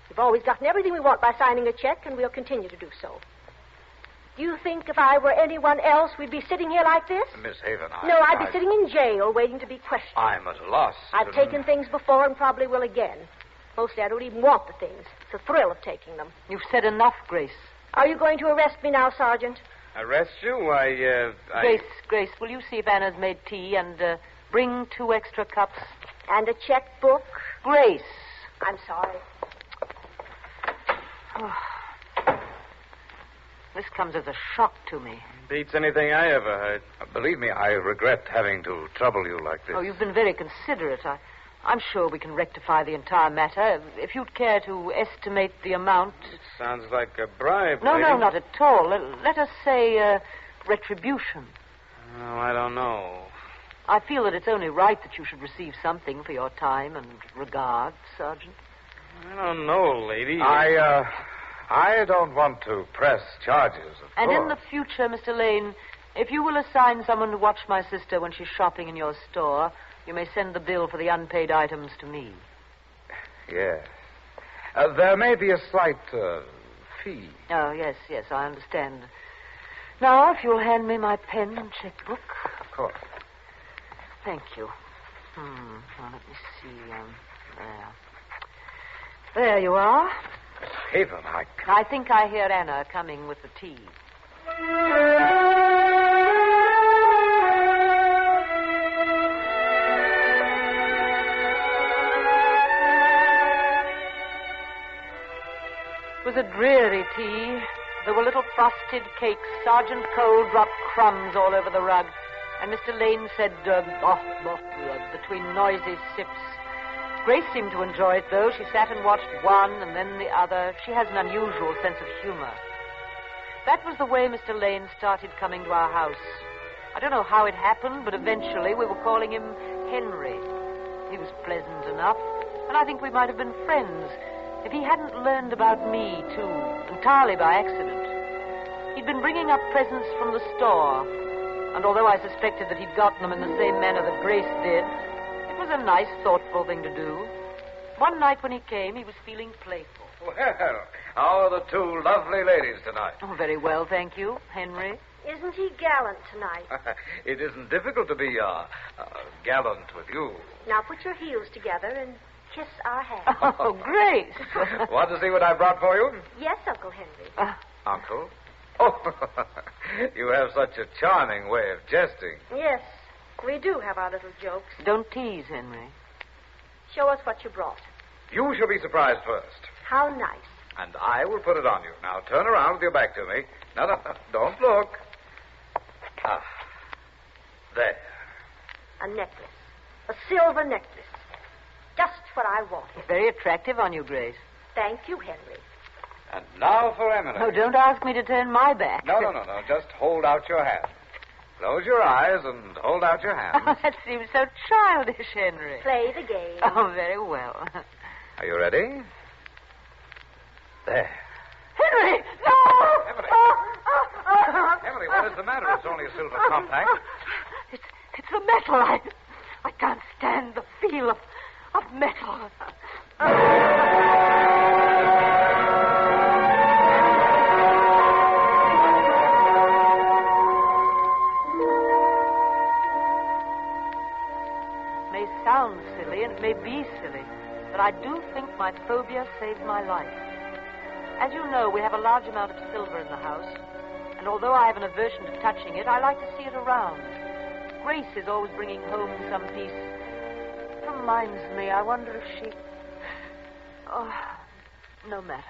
Speaker 7: We've always gotten everything we want by signing a check, and we'll continue to do so. Do you think if I were anyone else, we'd be sitting here like this?
Speaker 23: Miss Haven,
Speaker 7: No, I'd be sitting in jail waiting to be questioned.
Speaker 23: I'm at a loss.
Speaker 7: I've taken things before and probably will again. Mostly I don't even want the things. It's the thrill of taking them.
Speaker 3: You've said enough, Grace.
Speaker 7: Are you going to arrest me now, Sergeant?
Speaker 24: Arrest you?
Speaker 3: Grace, will you see if Anna's made tea and bring 2 extra cups?
Speaker 7: And a checkbook?
Speaker 3: Grace.
Speaker 7: I'm sorry.
Speaker 3: Oh. This comes as a shock to me.
Speaker 24: Beats anything I ever heard.
Speaker 23: Believe me, I regret having to trouble you like this.
Speaker 3: Oh, you've been very considerate. I'm sure we can rectify the entire matter. If you'd care to estimate the amount...
Speaker 24: It sounds like a bribe,
Speaker 3: No,
Speaker 24: lady.
Speaker 3: no, not at all. Let us say retribution.
Speaker 24: Oh, I don't know.
Speaker 3: I feel that it's only right that you should receive something for your time and regard, Sergeant.
Speaker 24: I don't know, lady.
Speaker 23: I don't want to press charges, of
Speaker 3: And
Speaker 23: course.
Speaker 3: in the future, Mr. Lane, if you will assign someone to watch my sister when she's shopping in your store, you may send the bill for the unpaid items to me.
Speaker 23: Yes. There may be a slight fee.
Speaker 3: Oh, yes, I understand. Now, if you'll hand me my pen and checkbook.
Speaker 23: Of course.
Speaker 3: Thank you. Now, let me see. There you are.
Speaker 23: Haven,
Speaker 3: I think I hear Anna coming with the tea. It was a dreary tea. There were little frosted cakes. Sergeant Cole dropped crumbs all over the rug. And Mr. Lane said, between noisy sips. Grace seemed to enjoy it, though. She sat and watched one and then the other. She has an unusual sense of humor. That was the way Mr. Lane started coming to our house. I don't know how it happened, but eventually we were calling him Henry. He was pleasant enough, and I think we might have been friends if he hadn't learned about me, too, entirely by accident. He'd been bringing up presents from the store, and although I suspected that he'd gotten them in the same manner that Grace did, it was a nice, thoughtful thing to do. One night when he came, he was feeling playful.
Speaker 23: Well, how are the two lovely ladies tonight?
Speaker 3: Oh, very well, thank you, Henry.
Speaker 7: Isn't he gallant tonight?
Speaker 23: It isn't difficult to be gallant with you.
Speaker 7: Now put your heels together and kiss our hands.
Speaker 3: Oh, Grace.
Speaker 23: Want to see what I brought for you?
Speaker 7: Yes, Uncle Henry.
Speaker 23: Uncle? Oh, you have such a charming way of jesting.
Speaker 7: Yes, we do have our little jokes.
Speaker 3: Don't tease, Henry.
Speaker 7: Show us what you brought.
Speaker 23: You shall be surprised first.
Speaker 7: How nice.
Speaker 23: And I will put it on you. Now, turn around with your back to me. No, don't look. There.
Speaker 7: A necklace. A silver necklace. Just what I wanted.
Speaker 3: Very attractive on you, Grace.
Speaker 7: Thank you, Henry.
Speaker 23: And now for Emily.
Speaker 3: Oh, don't ask me to turn my back.
Speaker 23: No. Just hold out your hand. Close your eyes and hold out your hand.
Speaker 3: Oh, that seems so childish, Henry.
Speaker 7: Play the game.
Speaker 3: Oh, very well.
Speaker 23: Are you ready? There.
Speaker 3: Henry! No!
Speaker 23: Emily! Emily, what is the matter? It's only a silver compact.
Speaker 3: It's the metal. I can't stand the feel of metal. May sound silly, and it may be silly, but I do think my phobia saved my life. As you know, we have a large amount of silver in the house, and although I have an aversion to touching it, I like to see it around. Grace is always bringing home some piece. It reminds me, I wonder if she... Oh, no matter.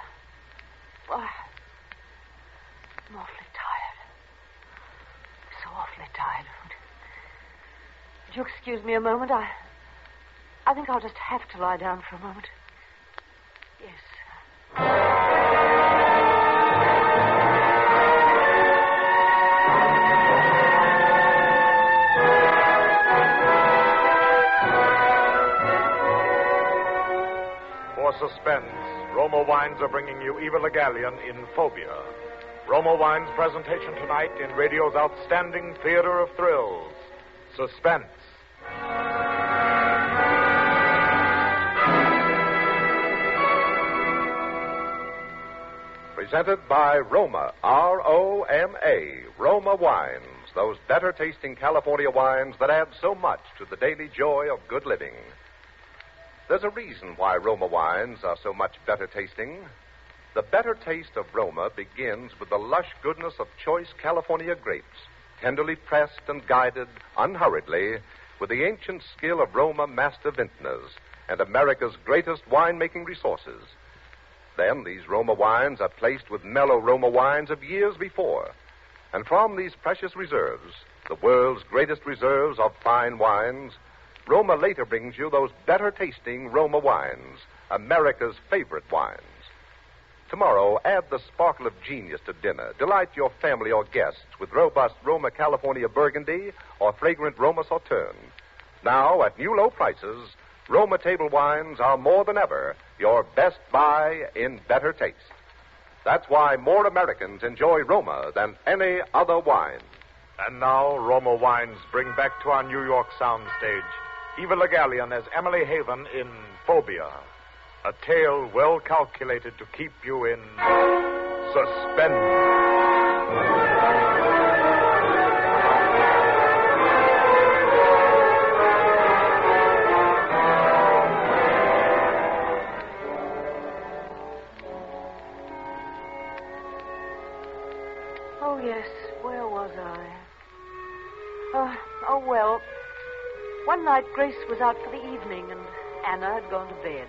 Speaker 3: Oh, I'm awfully tired. So awfully tired. Would you excuse me a moment? I think I'll just have to lie down for a moment. Yes.
Speaker 22: For Suspense, Roma Wines are bringing you Eva Le Gallienne in Phobia. Roma Wines' presentation tonight in radio's outstanding theater of thrills, Suspense. Presented by Roma, R-O-M-A, Roma Wines, those better-tasting California wines that add so much to the daily joy of good living. There's a reason why Roma wines are so much better tasting. The better taste of Roma begins with the lush goodness of choice California grapes, tenderly pressed and guided unhurriedly with the ancient skill of Roma master vintners and America's greatest winemaking resources. Then these Roma wines are placed with mellow Roma wines of years before. And from these precious reserves, the world's greatest reserves of fine wines, Roma later brings you those better-tasting Roma wines, America's favorite wines. Tomorrow, add the sparkle of genius to dinner. Delight your family or guests with robust Roma California Burgundy or fragrant Roma Sauterne. Now, at new low prices, Roma table wines are more than ever your best buy in better taste. That's why more Americans enjoy Roma than any other wine. And now, Roma Wines bring back to our New York soundstage Eva Le Gallienne as Emily Haven in Phobia, a tale well calculated to keep you in suspense.
Speaker 3: was I? Oh, well. One night, Grace was out for the evening, and Anna had gone to bed.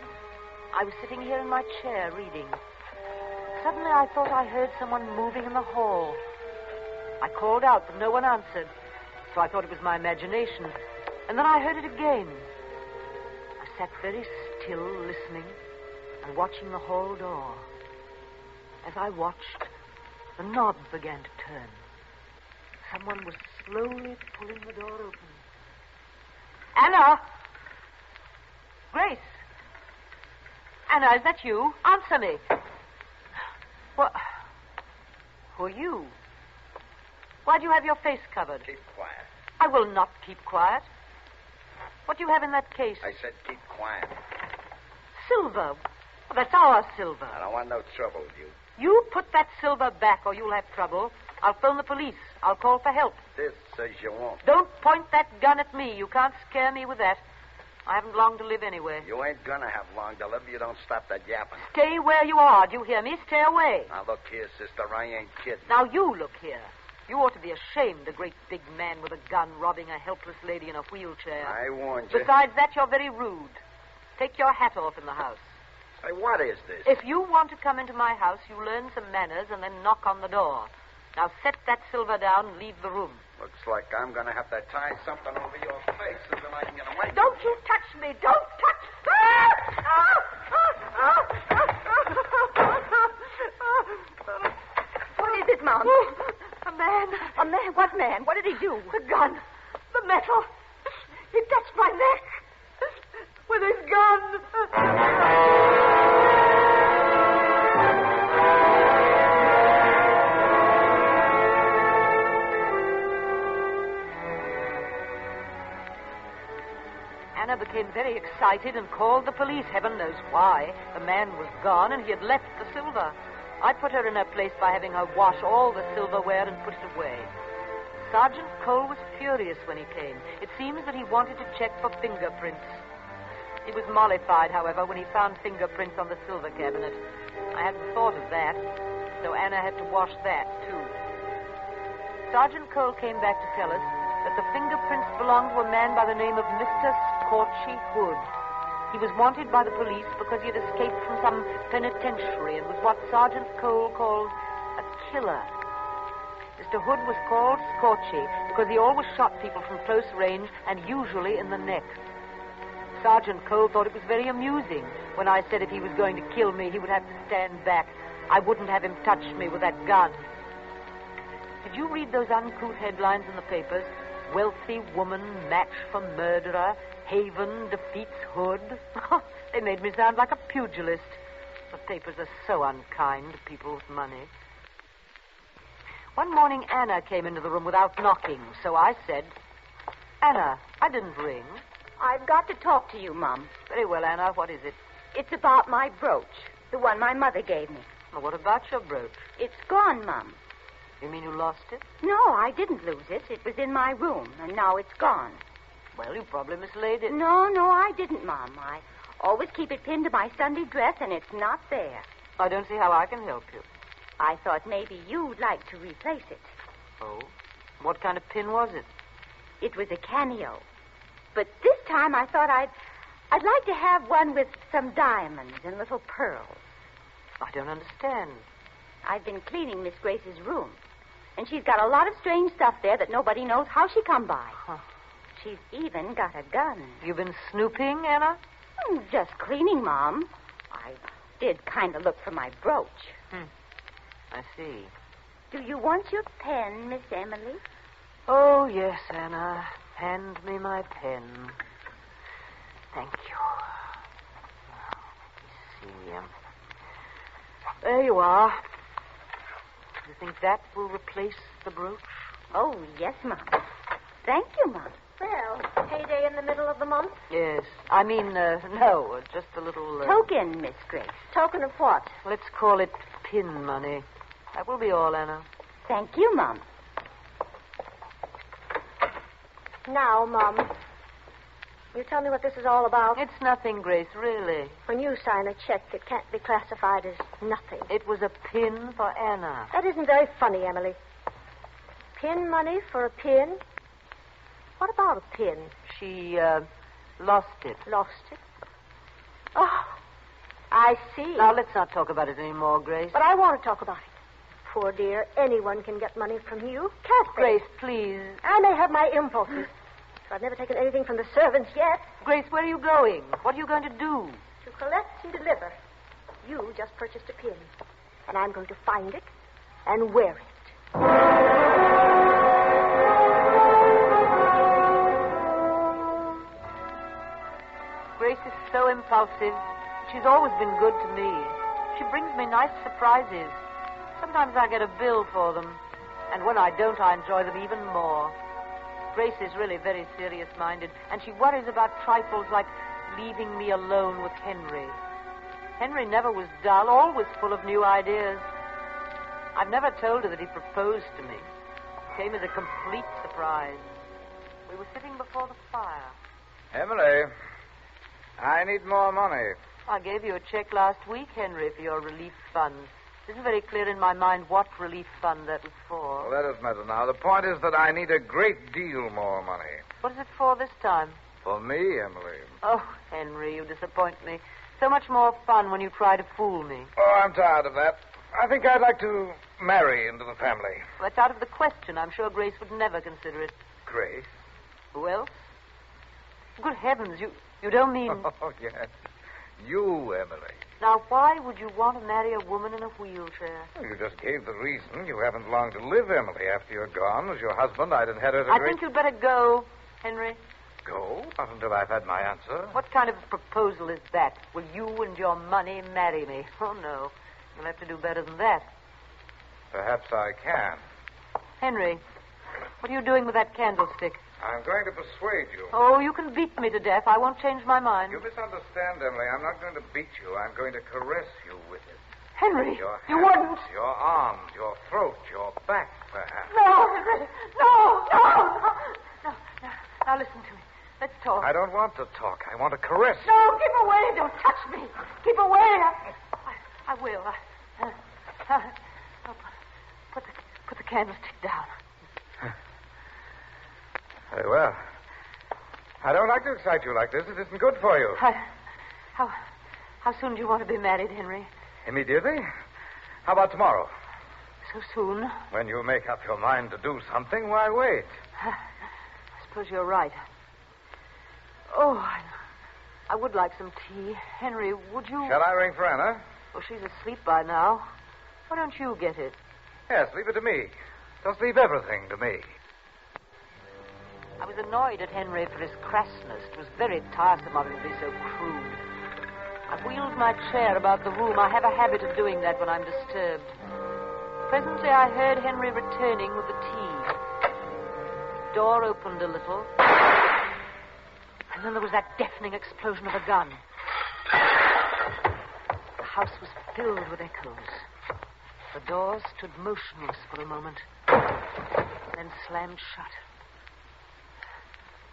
Speaker 3: I was sitting here in my chair reading. Suddenly, I thought I heard someone moving in the hall. I called out, but no one answered, so I thought it was my imagination. And then I heard it again. I sat very still, listening, and watching the hall door. As I watched, the knob began to turn. Someone was slowly pulling the door open. Anna! Grace! Anna, is that you? Answer me. What? Who are you? Why do you have your face covered?
Speaker 5: Keep quiet.
Speaker 3: I will not keep quiet. What do you have in that case?
Speaker 5: I said keep quiet.
Speaker 3: Silver. Well, that's our silver.
Speaker 5: I don't want no trouble with you.
Speaker 3: You put that silver back or you'll have trouble. I'll phone the police. I'll call for help.
Speaker 5: This says you won't.
Speaker 3: Don't point that gun at me. You can't scare me with that. I haven't long to live anyway.
Speaker 5: You ain't gonna have long to live if you don't stop that yapping.
Speaker 3: Stay where you are. Do you hear me? Stay away.
Speaker 5: Now, look here, sister. I ain't kidding.
Speaker 3: Now, you look here. You ought to be ashamed, a great big man with a gun robbing a helpless lady in a wheelchair.
Speaker 5: I warned you.
Speaker 3: Besides that, you're very rude. Take your hat off in the house.
Speaker 5: Say, what is this?
Speaker 3: If you want to come into my house, you learn some manners and then knock on the door. Now, set that silver down and leave the room.
Speaker 5: Looks like I'm going to have to tie something over your face until I can get away.
Speaker 3: Don't you touch me! Don't touch...
Speaker 7: What is it, Mom?
Speaker 3: A man.
Speaker 7: A man? What man? What did he do?
Speaker 3: The gun. The metal. He touched my neck. With his gun. Anna became very excited and called the police. Heaven knows why. The man was gone and he had left the silver. I put her in her place by having her wash all the silverware and put it away. Sergeant Cole was furious when he came. It seems that he wanted to check for fingerprints. He was mollified, however, when he found fingerprints on the silver cabinet. I hadn't thought of that, so Anna had to wash that, too. Sergeant Cole came back to tell us that the fingerprints belonged to a man by the name of Mr. Scorchy Hood. He was wanted by the police because he had escaped from some penitentiary and was what Sergeant Cole called a killer. Mr. Hood was called Scorchy because he always shot people from close range and usually in the neck. Sergeant Cole thought it was very amusing when I said if he was going to kill me, he would have to stand back. I wouldn't have him touch me with that gun. Did you read those uncouth headlines in the papers? Wealthy woman match for murderer. Haven defeats Hood. They made me sound like a pugilist. The papers are so unkind to people with money. One morning, Anna came into the room without knocking, so I said, Anna, I didn't ring.
Speaker 7: I've got to talk to you, Mom.
Speaker 3: Very well, Anna. What is it?
Speaker 7: It's about my brooch, the one my mother gave me.
Speaker 3: Well, what about your brooch?
Speaker 7: It's gone, Mom.
Speaker 3: You mean you lost it?
Speaker 7: No, I didn't lose it. It was in my room, and now it's gone.
Speaker 3: Well, you probably mislaid it.
Speaker 7: No, I didn't, Mom. I always keep it pinned to my Sunday dress, and it's not there.
Speaker 3: I don't see how I can help you.
Speaker 7: I thought maybe you'd like to replace it.
Speaker 3: Oh? What kind of pin was it?
Speaker 7: It was a cameo. But this time I thought I'd like to have one with some diamonds and little pearls.
Speaker 3: I don't understand.
Speaker 7: I've been cleaning Miss Grace's room, and she's got a lot of strange stuff there that nobody knows how she come by.
Speaker 3: Huh.
Speaker 7: She's even got a gun.
Speaker 3: You've been snooping, Anna?
Speaker 7: Just cleaning, Mom. I did kind of look for my brooch.
Speaker 3: I see.
Speaker 7: Do you want your pen, Miss Emily?
Speaker 3: Oh, yes, Anna. Hand me my pen. Thank you. Let me see. There you are. You think that will replace the brooch?
Speaker 7: Oh, yes, Mom. Thank you, Mom.
Speaker 6: Well, payday in the middle of the month?
Speaker 3: Yes. I mean, no, just a little...
Speaker 7: Token, Miss Grace.
Speaker 6: Token of what?
Speaker 3: Let's call it pin money. That will be all, Anna.
Speaker 7: Thank you, Mom.
Speaker 6: Now, Mom, you tell me what this is all about.
Speaker 3: It's nothing, Grace, really.
Speaker 6: When you sign a check, it can't be classified as nothing.
Speaker 3: It was a pin for Anna.
Speaker 6: That isn't very funny, Emily.
Speaker 7: Pin money for a pin? What about a pin?
Speaker 3: She, lost it.
Speaker 7: Lost it? Oh, I see.
Speaker 3: Now, let's not talk about it anymore, Grace.
Speaker 7: But I want to talk about it. Poor dear, anyone can get money from you, can't they?
Speaker 3: Grace, please.
Speaker 7: I may have my impulses, but I've never taken anything from the servants yet.
Speaker 3: Grace, where are you going? What are you going to do?
Speaker 7: To collect and deliver. You just purchased a pin, and I'm going to find it and wear it.
Speaker 3: Grace is so impulsive. She's always been good to me. She brings me nice surprises. Sometimes I get a bill for them, and when I don't, I enjoy them even more. Grace is really very serious-minded, and she worries about trifles like leaving me alone with Henry. Henry never was dull, always full of new ideas. I've never told her that he proposed to me. It came as a complete surprise. We were sitting before the fire.
Speaker 23: Emily, I need more money.
Speaker 3: I gave you a check last week, Henry, for your relief fund. It isn't very clear in my mind what relief fund that was for.
Speaker 23: Well, that doesn't matter now. The point is that I need a great deal more money.
Speaker 3: What is it for this time?
Speaker 23: For me, Emily.
Speaker 3: Oh, Henry, you disappoint me. So much more fun when you try to fool me.
Speaker 23: Oh, I'm tired of that. I think I'd like to marry into the family.
Speaker 3: Well, that's out of the question. I'm sure Grace would never consider it.
Speaker 23: Grace?
Speaker 3: Who else? Good heavens, you don't mean...
Speaker 23: Oh, yes. You, Emily.
Speaker 3: Now, why would you want to marry a woman in a wheelchair?
Speaker 23: Well, you just gave the reason. You haven't long to live, Emily. After you're gone, as your husband, I'd inherit a
Speaker 3: I think you'd better go, Henry.
Speaker 23: Go? Not until I've had my answer.
Speaker 3: What kind of a proposal is that? Will you and your money marry me? Oh, no. You'll have to do better than that.
Speaker 23: Perhaps I can.
Speaker 3: Henry, what are you doing with that candlestick?
Speaker 23: I'm going to persuade you.
Speaker 3: Oh, you can beat me to death. I won't change my mind.
Speaker 23: You misunderstand, Emily. I'm not going to beat you. I'm going to caress you with it.
Speaker 3: Henry,
Speaker 23: Your
Speaker 3: you
Speaker 23: hands,
Speaker 3: wouldn't.
Speaker 23: Your arms, your throat, your back, perhaps.
Speaker 3: No, Henry. No. Now listen to me. Let's talk.
Speaker 23: I don't want to talk. I want to caress.
Speaker 3: No, keep away. Don't touch me. Keep away. I will. Put the candlestick down.
Speaker 23: Very well. I don't like to excite you like this. It isn't good for you.
Speaker 3: How soon do you want to be married, Henry?
Speaker 23: Immediately? How about tomorrow?
Speaker 3: So soon?
Speaker 23: When you make up your mind to do something, why wait?
Speaker 3: I suppose you're right. Oh, I would like some tea. Henry, would you...
Speaker 23: Shall I ring for Anna?
Speaker 3: Well, she's asleep by now. Why don't you get it?
Speaker 23: Yes, leave it to me. Just leave everything to me.
Speaker 3: I was annoyed at Henry for his crassness. It was very tiresome of him to be so crude. I wheeled my chair about the room. I have a habit of doing that when I'm disturbed. Presently, I heard Henry returning with the tea. The door opened a little. And then there was that deafening explosion of a gun. The house was filled with echoes. The door stood motionless for a moment, then slammed shut.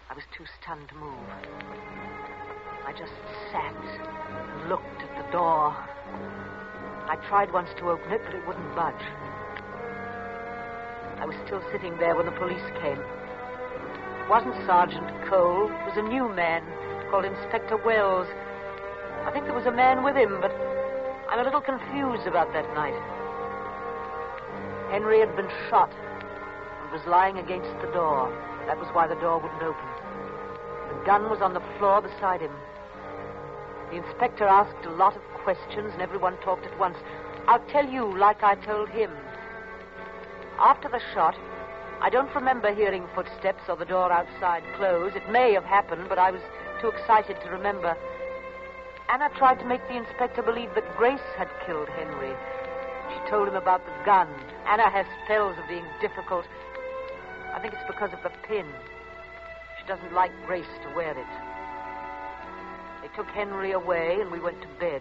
Speaker 3: I was too stunned to move. I just sat and looked at the door. I tried once to open it, but it wouldn't budge. I was still sitting there when the police came. It wasn't Sergeant Cole. It was a new man called Inspector Wells. I think there was a man with him, but I'm a little confused about that night. Henry had been shot and was lying against the door. That was why the door wouldn't open. The gun was on the floor beside him. The inspector asked a lot of questions, and everyone talked at once. I'll tell you like I told him. After the shot, I don't remember hearing footsteps or the door outside close. It may have happened, but I was too excited to remember. Anna tried to make the inspector believe that Grace had killed Henry. She told him about the gun. Anna has spells of being difficult. I think it's because of the pin. She doesn't like Grace to wear it. They took Henry away, and we went to bed.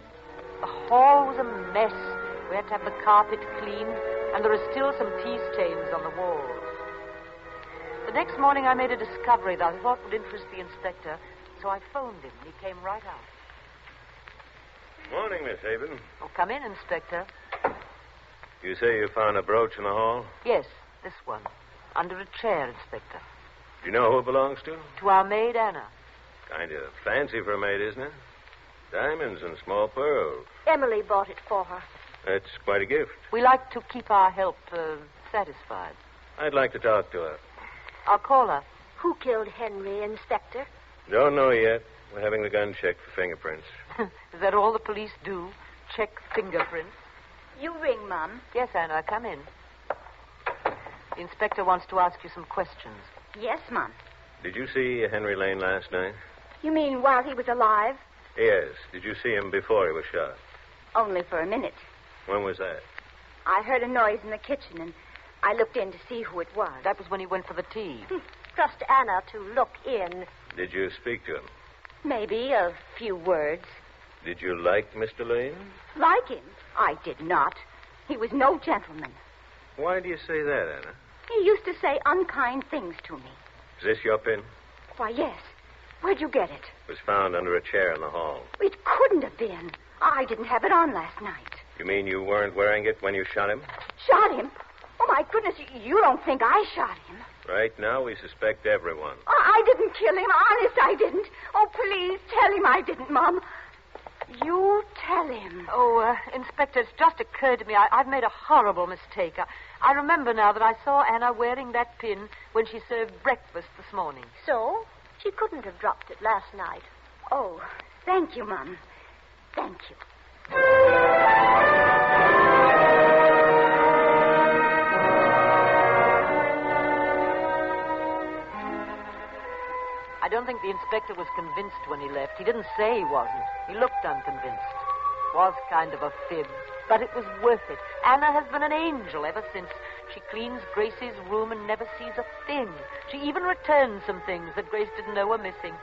Speaker 3: The hall was a mess. We had to have the carpet cleaned, and there are still some tea stains on the walls. The next morning, I made a discovery that I thought would interest the inspector, so I phoned him, and he came right out.
Speaker 2: Morning, Miss Haven.
Speaker 3: Oh, come in, Inspector.
Speaker 2: You say you found a brooch in the hall?
Speaker 3: Yes, this one. Under a chair, Inspector.
Speaker 2: Do you know who it belongs to?
Speaker 3: To our maid, Anna.
Speaker 2: Kind of fancy for a maid, isn't it? Diamonds and small pearls.
Speaker 7: Emily bought it for her.
Speaker 2: That's quite a gift.
Speaker 3: We like to keep our help satisfied.
Speaker 2: I'd like to talk to her.
Speaker 3: I'll call her.
Speaker 7: Who killed Henry, Inspector?
Speaker 2: Don't know yet. We're having the gun checked for fingerprints.
Speaker 3: Is that all the police do? Check fingerprints?
Speaker 6: You ring, Mum.
Speaker 3: Yes, Anna, come in. The inspector wants to ask you some questions.
Speaker 6: Yes, Mum.
Speaker 2: Did you see Henry Lane last night?
Speaker 6: You mean while he was alive?
Speaker 2: Yes. Did you see him before he was shot?
Speaker 6: Only for a minute.
Speaker 2: When was that?
Speaker 6: I heard a noise in the kitchen, and I looked in to see who it was.
Speaker 3: That was when he went for the tea.
Speaker 7: Trust Anna to look in.
Speaker 2: Did you speak to him?
Speaker 6: Maybe a few words.
Speaker 2: Did you like Mr. Lane?
Speaker 6: Like him? I did not. He was no gentleman.
Speaker 2: Why do you say that, Anna?
Speaker 6: He used to say unkind things to me.
Speaker 2: Is this your pin?
Speaker 6: Why, yes. Where'd you get it?
Speaker 2: It was found under a chair in the hall.
Speaker 6: It couldn't have been. I didn't have it on last night.
Speaker 2: You mean you weren't wearing it when you shot him?
Speaker 6: Shot him? Oh, my goodness, you don't think I shot him.
Speaker 2: Right now, we suspect everyone.
Speaker 6: I didn't kill him. Honest, I didn't. Oh, please, tell him I didn't, Mom. You tell him.
Speaker 3: Oh, Inspector, it's just occurred to me. I've made a horrible mistake. I remember now that I saw Anna wearing that pin when she served breakfast this morning.
Speaker 7: So? She couldn't have dropped it last night.
Speaker 6: Oh, thank you, Mom. Thank you.
Speaker 3: I don't think the inspector was convinced when he left. He didn't say he wasn't. He looked unconvinced. Was kind of a fib, but it was worth it. Anna has been an angel ever since. She cleans Grace's room and never sees a thing. She even returns some things that Grace didn't know were missing.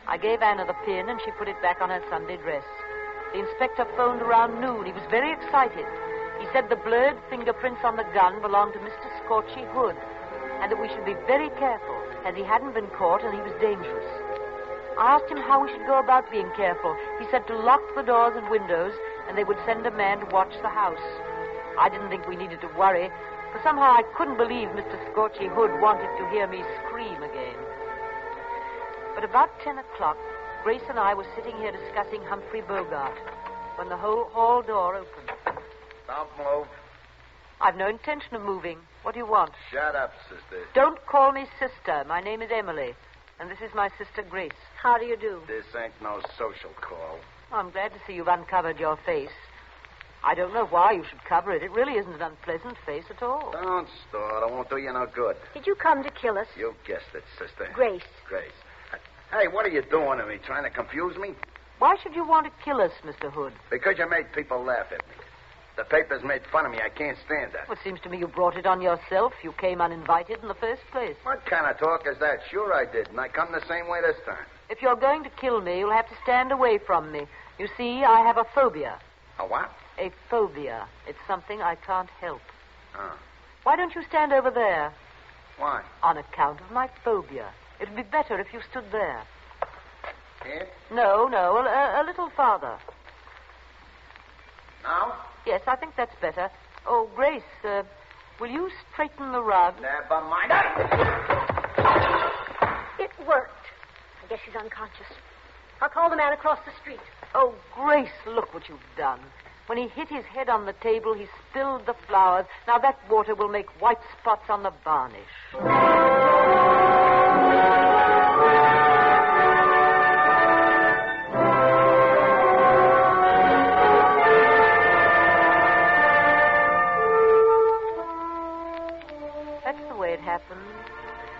Speaker 3: I gave Anna the pin, and she put it back on her Sunday dress. The inspector phoned around noon. He was very excited. He said the blurred fingerprints on the gun belonged to Mr. Scorchy Hood, and that we should be very careful, as he hadn't been caught and he was dangerous. I asked him how we should go about being careful. He said to lock the doors and windows, and they would send a man to watch the house. I didn't think we needed to worry, for somehow I couldn't believe Mr. Scorchy Hood wanted to hear me scream again. But about 10 o'clock, Grace and I were sitting here discussing Humphrey Bogart when the whole hall door opened.
Speaker 5: Don't move.
Speaker 3: I've no intention of moving. What do you want?
Speaker 5: Shut up, sister.
Speaker 3: Don't call me sister. My name is Emily, and this is my sister Grace.
Speaker 7: How do you do?
Speaker 5: This ain't no social call.
Speaker 3: Oh, I'm glad to see you've uncovered your face. I don't know why you should cover it. It really isn't an unpleasant face at all.
Speaker 5: Don't start. I won't do you no good.
Speaker 7: Did you come to kill us?
Speaker 5: You guessed it, sister.
Speaker 7: Grace.
Speaker 5: Grace. Hey, what are you doing to me? Trying to confuse me?
Speaker 3: Why should you want to kill us, Mr. Hood?
Speaker 5: Because you made people laugh at me. The papers made fun of me. I can't stand that.
Speaker 3: Well, it seems to me you brought it on yourself. You came uninvited in the first place.
Speaker 5: What kind of talk is that? Sure I did, and I come the same way this time.
Speaker 3: If you're going to kill me, you'll have to stand away from me. You see, I have a phobia.
Speaker 5: A what?
Speaker 3: A phobia. It's something I can't help.
Speaker 5: Oh.
Speaker 3: Why don't you stand over there?
Speaker 5: Why?
Speaker 3: On account of my phobia. It would be better if you stood there.
Speaker 5: Here?
Speaker 3: No, a little farther.
Speaker 5: Now?
Speaker 3: Yes, I think that's better. Oh, Grace, will you straighten the rug?
Speaker 5: Never mind.
Speaker 7: It worked. I guess she's unconscious. I'll call the man across the street.
Speaker 3: Oh, Grace, look what you've done. When he hit his head on the table, he spilled the flowers. Now that water will make white spots on the varnish.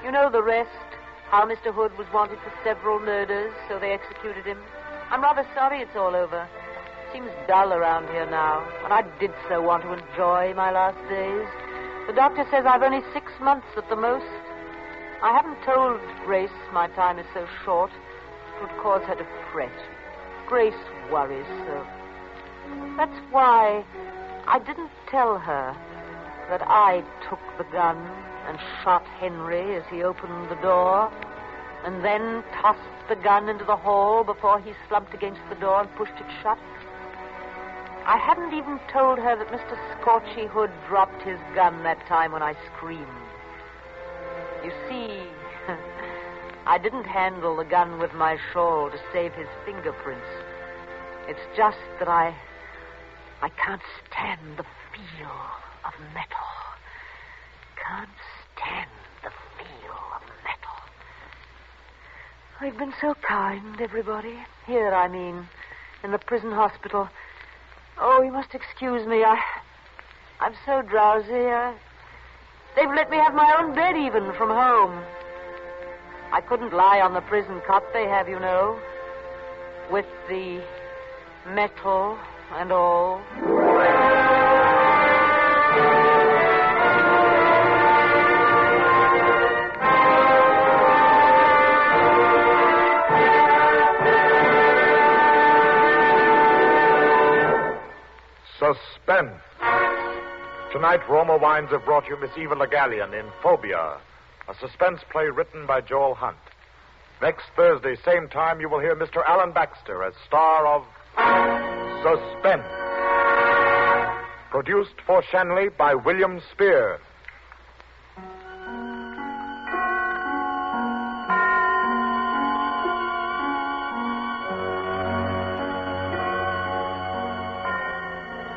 Speaker 3: You know the rest, how Mr. Hood was wanted for several murders, so they executed him. I'm rather sorry it's all over. Seems dull around here now, and I did so want to enjoy my last days. The doctor says I've only 6 months at the most. I haven't told Grace my time is so short. It would cause her to fret. Grace worries so. That's why I didn't tell her that I took the gun and shot Henry as he opened the door, and then tossed the gun into the hall before he slumped against the door and pushed it shut. I hadn't even told her that Mr. Scorchy Hood dropped his gun that time when I screamed. You see, I didn't handle the gun with my shawl to save his fingerprints. It's just that I can't stand the feel of metal. Can't stand the feel of metal. They've been so kind, everybody. Here, I mean, in the prison hospital. Oh, you must excuse me. I'm so drowsy. They've let me have my own bed even from home. I couldn't lie on the prison cot they have, you know, with the metal and all.
Speaker 22: Suspense. Tonight, Roma Wines have brought you Miss Eva Le Gallion in Phobia, a suspense play written by Joel Hunt. Next Thursday, same time, you will hear Mr. Alan Baxter as star of Suspense. Produced for Shanley by William Spear.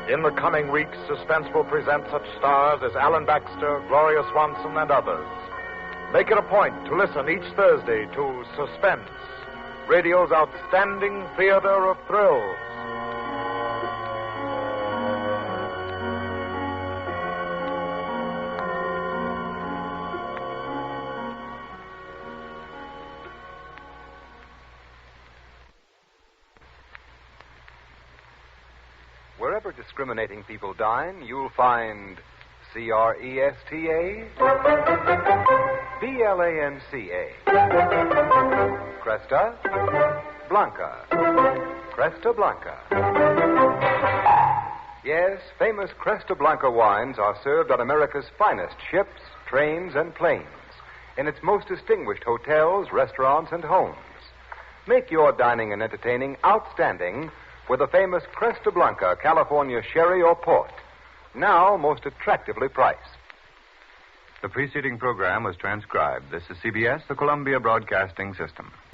Speaker 22: In the coming weeks, Suspense will present such stars as Alan Baxter, Gloria Swanson, and others. Make it a point to listen each Thursday to Suspense, radio's outstanding theater of thrills.
Speaker 4: Wherever discriminating people dine, you'll find CRESTA, BLANCA, Cresta Blanca, Cresta Blanca. Yes, famous Cresta Blanca wines are served on America's finest ships, trains, and planes, in its most distinguished hotels, restaurants, and homes. Make your dining and entertaining outstanding with the famous Cresta Blanca California sherry or port, now most attractively priced.
Speaker 8: The preceding program was transcribed. This is CBS, the Columbia Broadcasting System.